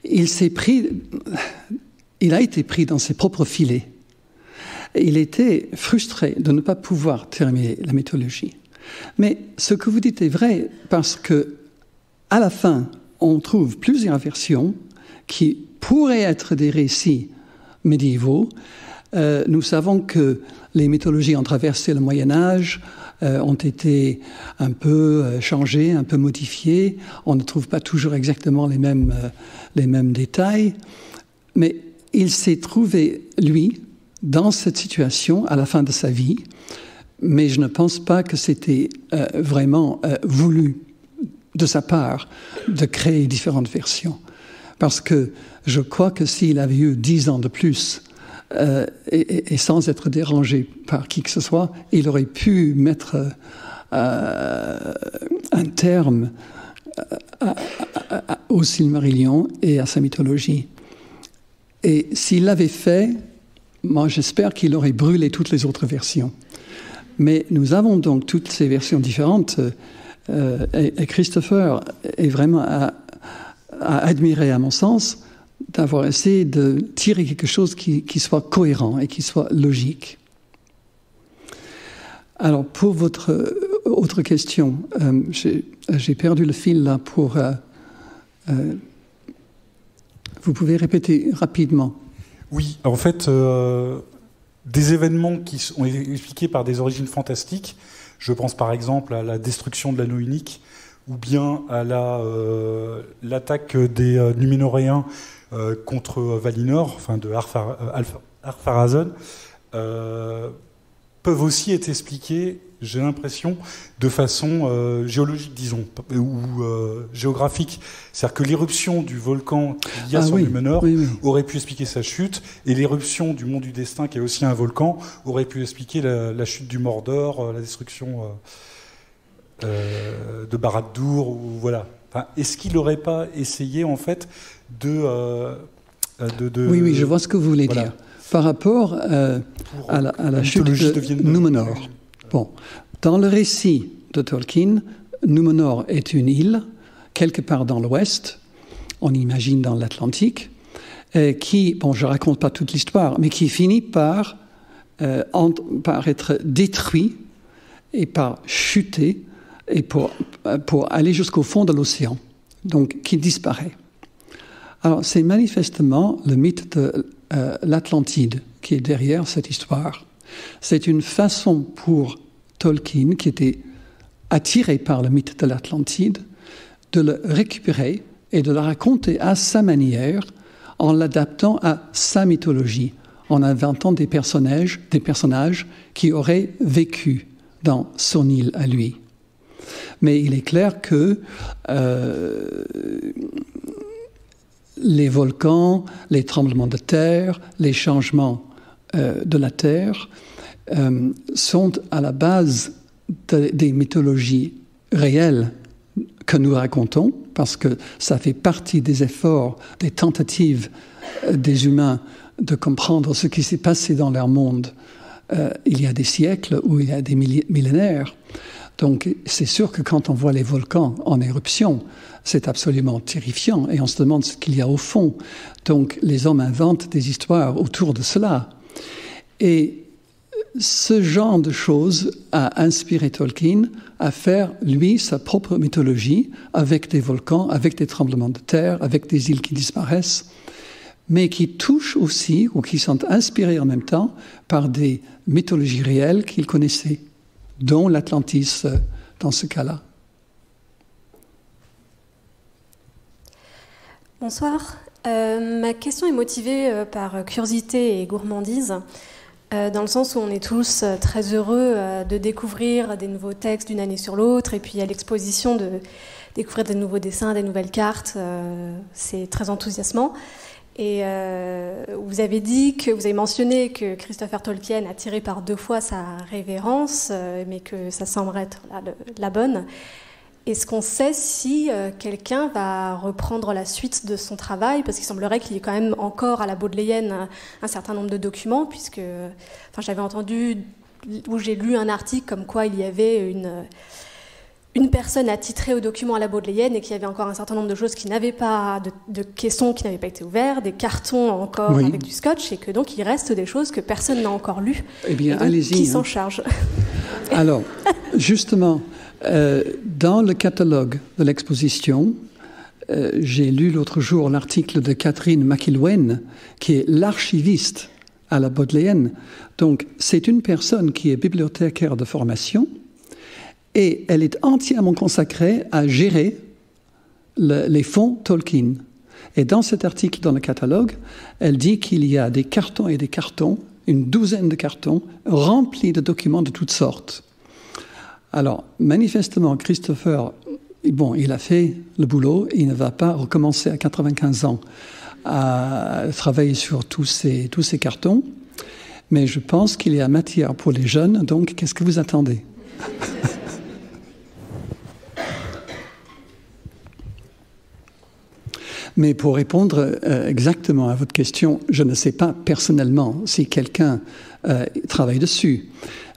Il a été pris dans ses propres filets. Il était frustré de ne pas pouvoir terminer la mythologie. Mais ce que vous dites est vrai parce que, à la fin, on trouve plusieurs versions qui pourraient être des récits médiévaux. Nous savons que les mythologies ont traversé le Moyen-Âge, ont été un peu changées, un peu modifiées. On ne trouve pas toujours exactement les mêmes détails. Mais il s'est trouvé, lui, dans cette situation à la fin de sa vie. Mais je ne pense pas que c'était vraiment voulu de sa part de créer différentes versions. Parce que je crois que s'il avait eu 10 ans de plus, et sans être dérangé par qui que ce soit, il aurait pu mettre un terme au Silmarillion et à sa mythologie. Et s'il l'avait fait, moi j'espère qu'il aurait brûlé toutes les autres versions. Mais nous avons donc toutes ces versions différentes, et Christopher est vraiment à admirer, à mon sens, d'avoir essayé de tirer quelque chose qui soit cohérent et qui soit logique. Alors, pour votre autre question, j'ai perdu le fil là pour... vous pouvez répéter rapidement? Oui, en fait, des événements qui sont expliqués par des origines fantastiques, je pense par exemple à la destruction de l'anneau unique, ou bien à l'attaque des Numénoréens contre Valinor, enfin de Ar-Pharazôn, peuvent aussi être expliqués, j'ai l'impression, de façon géologique, disons, ou géographique. C'est-à-dire que l'éruption du volcan qu'il y a sur Numénor aurait pu expliquer sa chute, et l'éruption du mont du destin, qui est aussi un volcan, aurait pu expliquer la chute du Mordor, la destruction de Barad-dûr, ou voilà. Enfin, est-ce qu'il n'aurait pas essayé, en fait, de... Oui, je vois ce que vous voulez dire. Par rapport à la chute de Numénor. Bon, dans le récit de Tolkien, Numénor est une île, quelque part dans l'ouest, on imagine dans l'Atlantique, qui, bon, je ne raconte pas toute l'histoire, mais qui finit par être détruit et par chuter et pour aller jusqu'au fond de l'océan, donc qui disparaît. Alors c'est manifestement le mythe de l'Atlantide qui est derrière cette histoire. C'est une façon pour Tolkien, qui était attiré par le mythe de l'Atlantide, de le récupérer et de le raconter à sa manière, en l'adaptant à sa mythologie, en inventant des personnages qui auraient vécu dans son île à lui. Mais il est clair que les volcans, les tremblements de terre, les changements de la terre sont à la base des mythologies réelles que nous racontons, parce que ça fait partie des efforts, des tentatives des humains de comprendre ce qui s'est passé dans leur monde il y a des siècles ou il y a des millénaires. Donc c'est sûr que quand on voit les volcans en éruption, c'est absolument terrifiant et on se demande ce qu'il y a au fond. Donc les hommes inventent des histoires autour de cela. Et ce genre de choses a inspiré Tolkien à faire, lui, sa propre mythologie avec des volcans, avec des tremblements de terre, avec des îles qui disparaissent, mais qui touchent aussi, ou qui sont inspirés en même temps, par des mythologies réelles qu'il connaissait, dont l'Atlantis dans ce cas-là. Bonsoir. Ma question est motivée par curiosité et gourmandise, dans le sens où on est tous très heureux de découvrir des nouveaux textes d'une année sur l'autre, et puis à l'exposition de découvrir des nouveaux dessins, des nouvelles cartes, c'est très enthousiasmant. Et vous avez mentionné que Christopher Tolkien a tiré par 2 fois sa révérence, mais que ça semble être la bonne. Est-ce qu'on sait si quelqu'un va reprendre la suite de son travail? Parce qu'il semblerait qu'il y ait quand même encore à la Bodleienne un certain nombre de documents, puisque j'avais entendu, ou j'ai lu un article comme quoi il y avait une personne attitrée aux documents à la Bodleienne et qu'il y avait encore un certain nombre de choses qui n'avaient pas, de caissons qui n'avaient pas été ouverts, des cartons encore avec du scotch, et que donc il reste des choses que personne n'a encore lues. Eh bien, allez-y. Qui s'en charge? Alors, justement, dans le catalogue de l'exposition, j'ai lu l'autre jour l'article de Catherine McIlwain, qui est l'archiviste à la Bodleienne. Donc, c'est une personne qui est bibliothécaire de formation, et elle est entièrement consacrée à gérer les fonds Tolkien. Et dans cet article, dans le catalogue, elle dit qu'il y a des cartons et des cartons, une douzaine de cartons, remplis de documents de toutes sortes. Alors, manifestement, Christopher, bon, il a fait le boulot, il ne va pas recommencer à 95 ans à travailler sur tous ces cartons, mais je pense qu'il y a matière pour les jeunes, donc qu'est-ce que vous attendez? Mais pour répondre exactement à votre question, je ne sais pas personnellement si quelqu'un travaille dessus.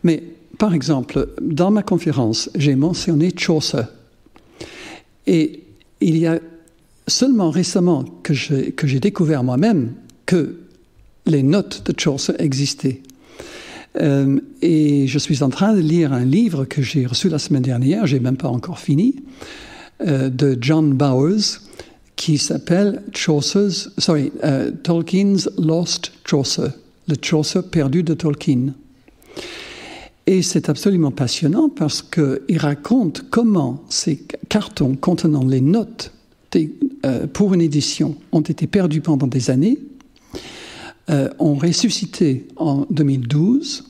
Mais par exemple, dans ma conférence, j'ai mentionné Chaucer. Et il y a seulement récemment que j'ai découvert moi-même que les notes de Chaucer existaient. Et je suis en train de lire un livre que j'ai reçu la semaine dernière, j'ai même pas encore fini, de John Bowers, qui s'appelle Tolkien's Lost Chaucer, le Chaucer perdu de Tolkien. Et c'est absolument passionnant parce qu'il raconte comment ces cartons contenant les notes pour une édition ont été perdus pendant des années, ont ressuscité en 2012.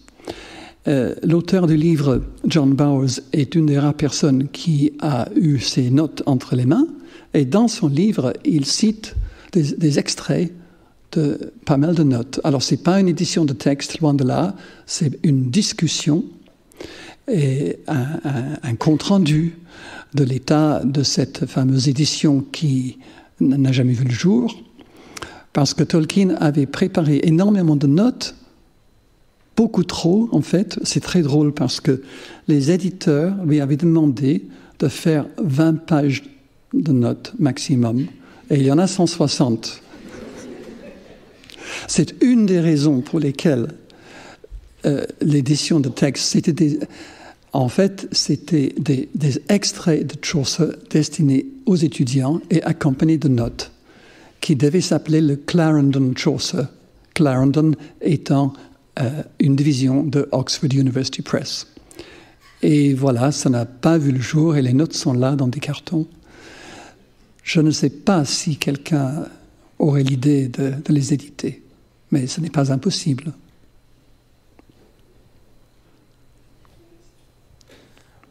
L'auteur du livre, John Bowers, est une des rares personnes qui a eu ces notes entre les mains. Et dans son livre, il cite des extraits de pas mal de notes. Alors, ce n'est pas une édition de texte, loin de là, c'est une discussion et un compte-rendu de l'état de cette fameuse édition qui n'a jamais vu le jour, parce que Tolkien avait préparé énormément de notes, beaucoup trop en fait. C'est très drôle parce que les éditeurs lui avaient demandé de faire 20 pages de notes maximum. Et il y en a 160. C'est une des raisons pour lesquelles l'édition de texte, c'était des extraits de Chaucer destinés aux étudiants et accompagnés de notes, qui devaient s'appeler le Clarendon Chaucer, Clarendon étant une division de Oxford University Press. Et voilà, ça n'a pas vu le jour et les notes sont là dans des cartons. Je ne sais pas si quelqu'un aurait l'idée de les éditer, mais ce n'est pas impossible.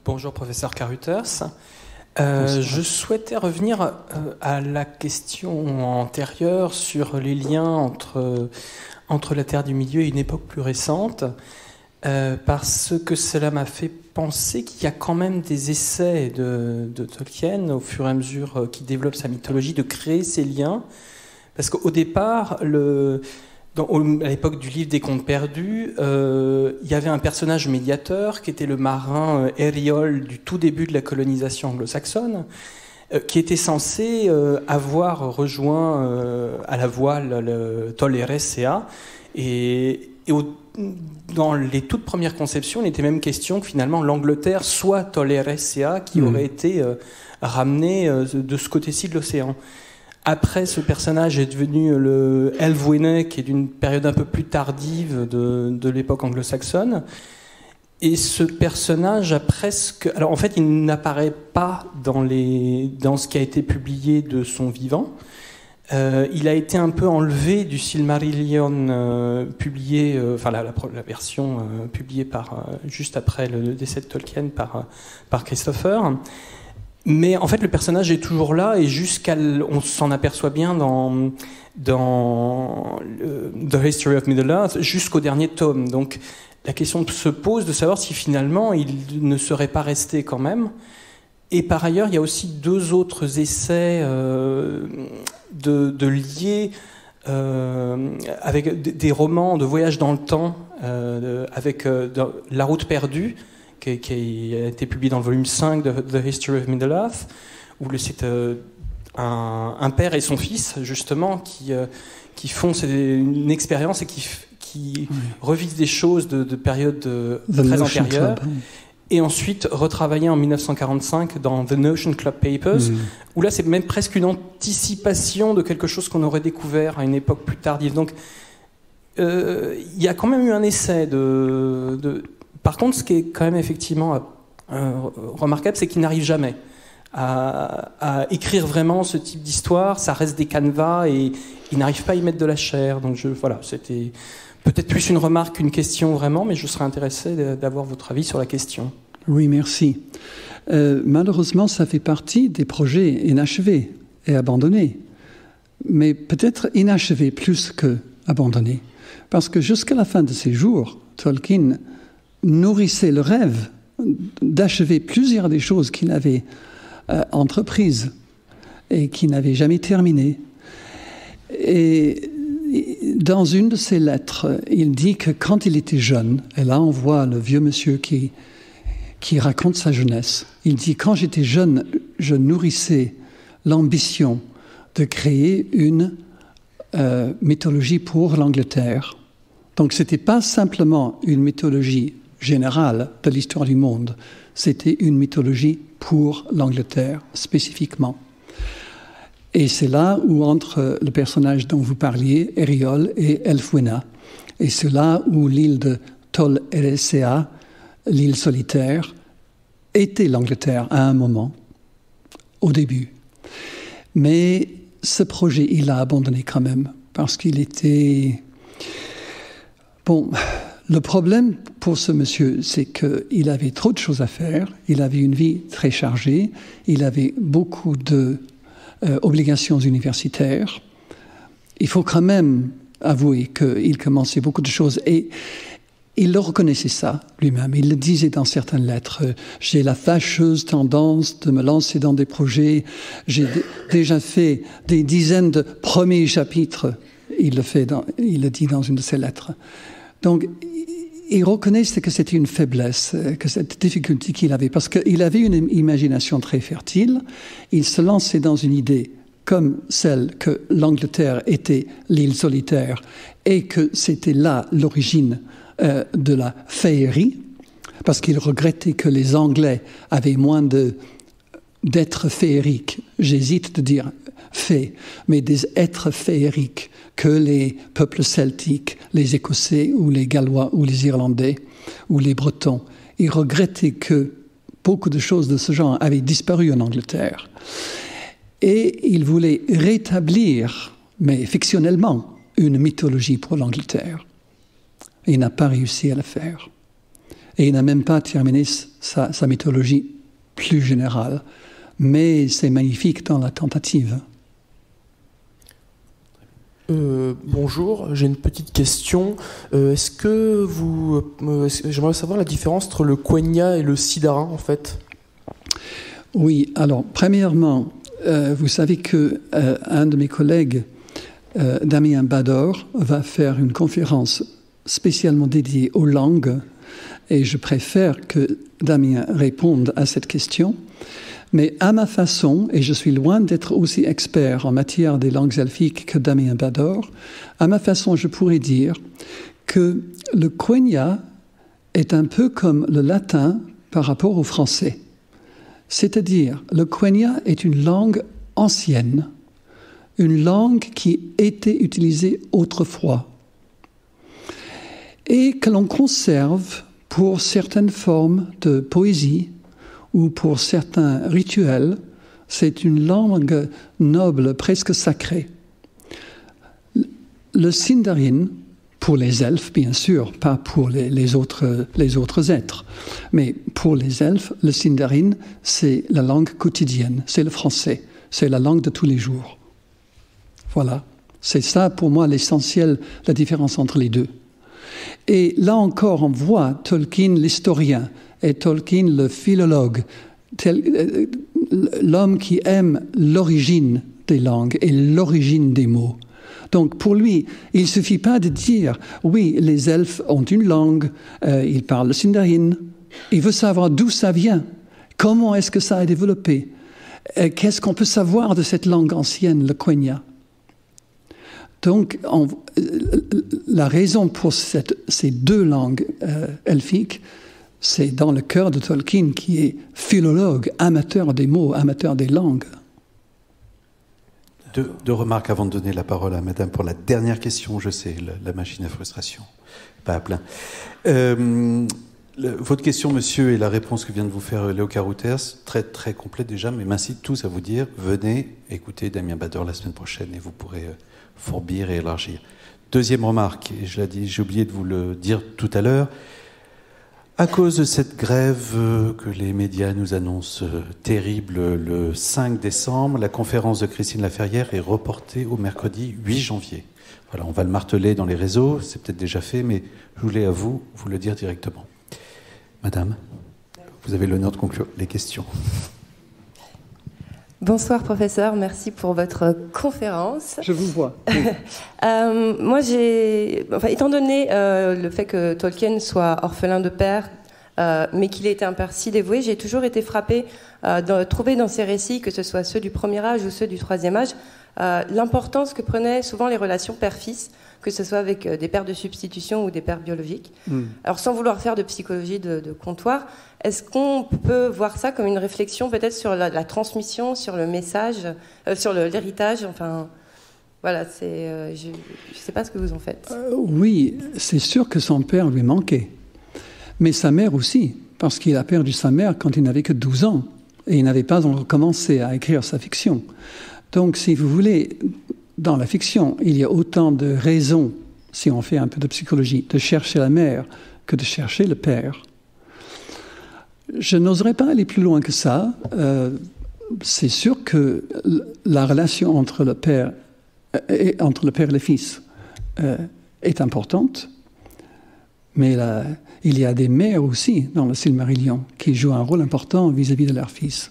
Bonjour, professeur Carruthers. Je souhaitais revenir à la question antérieure sur les liens entre la Terre du Milieu et une époque plus récente, parce que cela m'a fait penser qu'il y a quand même des essais de Tolkien, au fur et à mesure qu'il développe sa mythologie, de créer ces liens. Parce qu'au départ, à l'époque du livre des Contes perdus, il y avait un personnage médiateur qui était le marin Eriol du tout début de la colonisation anglo-saxonne, qui était censé avoir rejoint à la voile le Tol Eressëa. Dans les toutes premières conceptions, il était même question que finalement l'Angleterre soit Tol Eressëa qui aurait été ramené de ce côté-ci de l'océan. Après, ce personnage est devenu le Elfwine, qui est d'une période un peu plus tardive de l'époque anglo-saxonne. Et ce personnage a presque... Alors en fait, il n'apparaît pas dans ce qui a été publié de son vivant. Il a été un peu enlevé du Silmarillion publié, la version publiée juste après le décès de Tolkien par Christopher. Mais en fait, le personnage est toujours là et on s'en aperçoit bien dans The History of Middle-earth jusqu'au dernier tome. Donc, la question se pose de savoir si finalement il ne serait pas resté quand même. Et par ailleurs, il y a aussi deux autres essais de lier avec des romans de voyage dans le temps, avec La Route perdue, qui a été publié dans le volume 5 de The History of Middle-earth, où c'est un père et son fils, justement, qui font une expérience et qui revivent des choses de périodes très antérieures. Et ensuite retravaillé en 1945 dans The Notion Club Papers, où là c'est même presque une anticipation de quelque chose qu'on aurait découvert à une époque plus tardive. Donc il y a quand même eu un essai Par contre, ce qui est quand même effectivement remarquable, c'est qu'il n'arrive jamais à écrire vraiment ce type d'histoire. Ça reste des canevas et il n'arrive pas à y mettre de la chair. Donc voilà, c'était peut-être plus une remarque qu'une question vraiment, mais je serais intéressé d'avoir votre avis sur la question. Oui, merci. Malheureusement, ça fait partie des projets inachevés et abandonnés, mais peut-être inachevés plus que abandonnés, parce que jusqu'à la fin de ses jours, Tolkien nourrissait le rêve d'achever plusieurs des choses qu'il avait entreprises et qu'il n'avait jamais terminées. Et dans une de ses lettres, il dit que quand il était jeune, et là on voit le vieux monsieur qui raconte sa jeunesse, il dit « Quand j'étais jeune, je nourrissais l'ambition de créer une mythologie pour l'Angleterre. » Donc ce n'était pas simplement une mythologie générale de l'histoire du monde, c'était une mythologie pour l'Angleterre spécifiquement. Et c'est là où entre le personnage dont vous parliez, Eriol et Elfwine. Et c'est là où l'île de Tol Eressëa, l'île solitaire, était l'Angleterre à un moment, au début. Mais ce projet, il l'a abandonné quand même, parce qu'il était... Bon, le problème pour ce monsieur, c'est qu'il avait trop de choses à faire, il avait une vie très chargée, il avait beaucoup d'obligations universitaires. Il faut quand même avouer qu'il commençait beaucoup de choses et il le reconnaissait ça lui-même. Il le disait dans certaines lettres. J'ai la fâcheuse tendance de me lancer dans des projets. J'ai déjà fait des dizaines de premiers chapitres. Il le dit dans une de ses lettres. Donc, il reconnaissait que c'était une faiblesse, que cette difficulté qu'il avait, parce qu'il avait une imagination très fertile. Il se lançait dans une idée comme celle que l'Angleterre était l'île solitaire et que c'était là l'origine de la féerie, parce qu'il regrettait que les Anglais avaient moins d'êtres féeriques. J'hésite de dire fées, mais des êtres féeriques que les peuples celtiques, les Écossais ou les Gallois ou les Irlandais ou les Bretons. Il regrettait que beaucoup de choses de ce genre avaient disparu en Angleterre. Et il voulait rétablir, mais fictionnellement, une mythologie pour l'Angleterre. Et il n'a pas réussi à le faire. Et il n'a même pas terminé sa mythologie plus générale. Mais c'est magnifique dans la tentative. Bonjour, j'ai une petite question. J'aimerais savoir la différence entre le quenya et le sidarin, en fait. Oui, alors, premièrement, vous savez qu'un de mes collègues, Damien Bador, va faire une conférence spécialement dédiée aux langues, et je préfère que Damien réponde à cette question. Mais à ma façon, et je suis loin d'être aussi expert en matière des langues elfiques que Damien Bador, à ma façon, je pourrais dire que le quenya est un peu comme le latin par rapport au français. C'est-à-dire, le quenya est une langue ancienne, une langue qui était utilisée autrefois et que l'on conserve pour certaines formes de poésie ou pour certains rituels. C'est une langue noble, presque sacrée. Le sindarin, pour les elfes, bien sûr, pas pour les autres êtres, mais pour les elfes, le sindarin, c'est la langue quotidienne, c'est le français, c'est la langue de tous les jours. Voilà, c'est ça pour moi l'essentiel, la différence entre les deux. Et là encore, on voit Tolkien l'historien et Tolkien le philologue, l'homme qui aime l'origine des langues et l'origine des mots. Donc pour lui, il ne suffit pas de dire « oui, les elfes ont une langue, ils parlent le sindarin ». Il veut savoir d'où ça vient, comment est-ce que ça a développé, qu'est-ce qu'on peut savoir de cette langue ancienne, le quenya. Donc la raison pour ces deux langues elfiques, c'est dans le cœur de Tolkien qui est philologue, amateur des mots, amateur des langues. Deux remarques avant de donner la parole à madame pour la dernière question. Je sais, la machine à frustration, pas à plein. Votre question, monsieur, et la réponse que vient de vous faire Léo Carouters, très très complète déjà, mais m'incite tous à vous dire, venez écouter Damien Bador la semaine prochaine et vous pourrez fourbir et élargir. Deuxième remarque, et je l'ai dit, j'ai oublié de vous le dire tout à l'heure, à cause de cette grève que les médias nous annoncent terrible le 5 décembre, la conférence de Christine Laferrière est reportée au mercredi 8 janvier. Voilà, on va le marteler dans les réseaux, c'est peut-être déjà fait, mais je voulais à vous le dire directement. Madame, vous avez l'honneur de conclure les questions. Bonsoir professeur, merci pour votre conférence. Je vous vois. Moi, étant donné le fait que Tolkien soit orphelin de père, mais qu'il ait été un père si dévoué, j'ai toujours été frappée de trouver dans ses récits, que ce soit ceux du premier âge ou ceux du troisième âge, l'importance que prenaient souvent les relations père-fils, que ce soit avec des pères de substitution ou des pères biologiques. Alors sans vouloir faire de psychologie de comptoir, est-ce qu'on peut voir ça comme une réflexion peut-être sur la transmission, sur le message, sur l'héritage, enfin voilà, je ne sais pas ce que vous en faites. Oui, c'est sûr que son père lui manquait, mais sa mère aussi, parce qu'il a perdu sa mère quand il n'avait que 12 ans, et il n'avait pas encore commencé à écrire sa fiction. Donc si vous voulez, dans la fiction, il y a autant de raisons, si on fait un peu de psychologie, de chercher la mère que de chercher le père. Je n'oserais pas aller plus loin que ça. C'est sûr que la relation entre le père et le fils est importante, mais il y a des mères aussi dans le Silmarillion qui jouent un rôle important vis-à-vis de leur fils.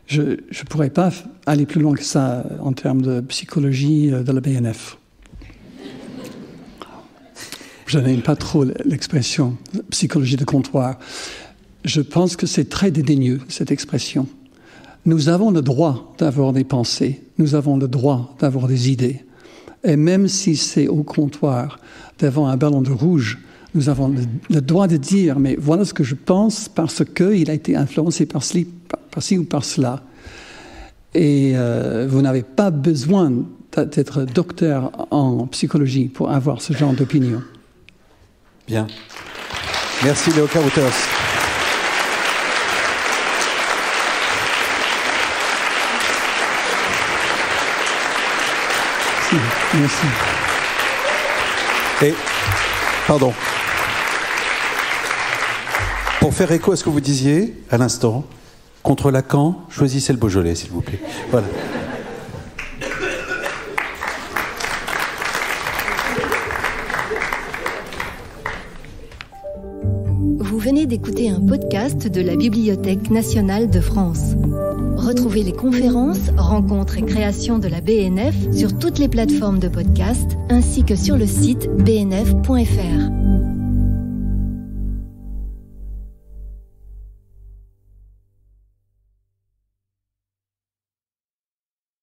Je ne pourrais pas aller plus loin que ça en termes de psychologie de la BNF. Je n'aime pas trop l'expression psychologie de comptoir. Je pense que c'est très dédaigneux, cette expression. Nous avons le droit d'avoir des pensées, nous avons le droit d'avoir des idées. Et même si c'est au comptoir, devant un ballon de rouge, nous avons le droit de dire, mais voilà ce que je pense parce qu'il a été influencé par ci ou par cela. Et vous n'avez pas besoin d'être docteur en psychologie pour avoir ce genre d'opinion. Bien. Merci Léo Carouters. Merci. Et, pardon. Pour faire écho à ce que vous disiez à l'instant, contre Lacan, choisissez le Beaujolais, s'il vous plaît. Voilà. Vous venez d'écouter un podcast de la Bibliothèque nationale de France. Retrouvez les conférences, rencontres et créations de la BNF sur toutes les plateformes de podcast ainsi que sur le site bnf.fr.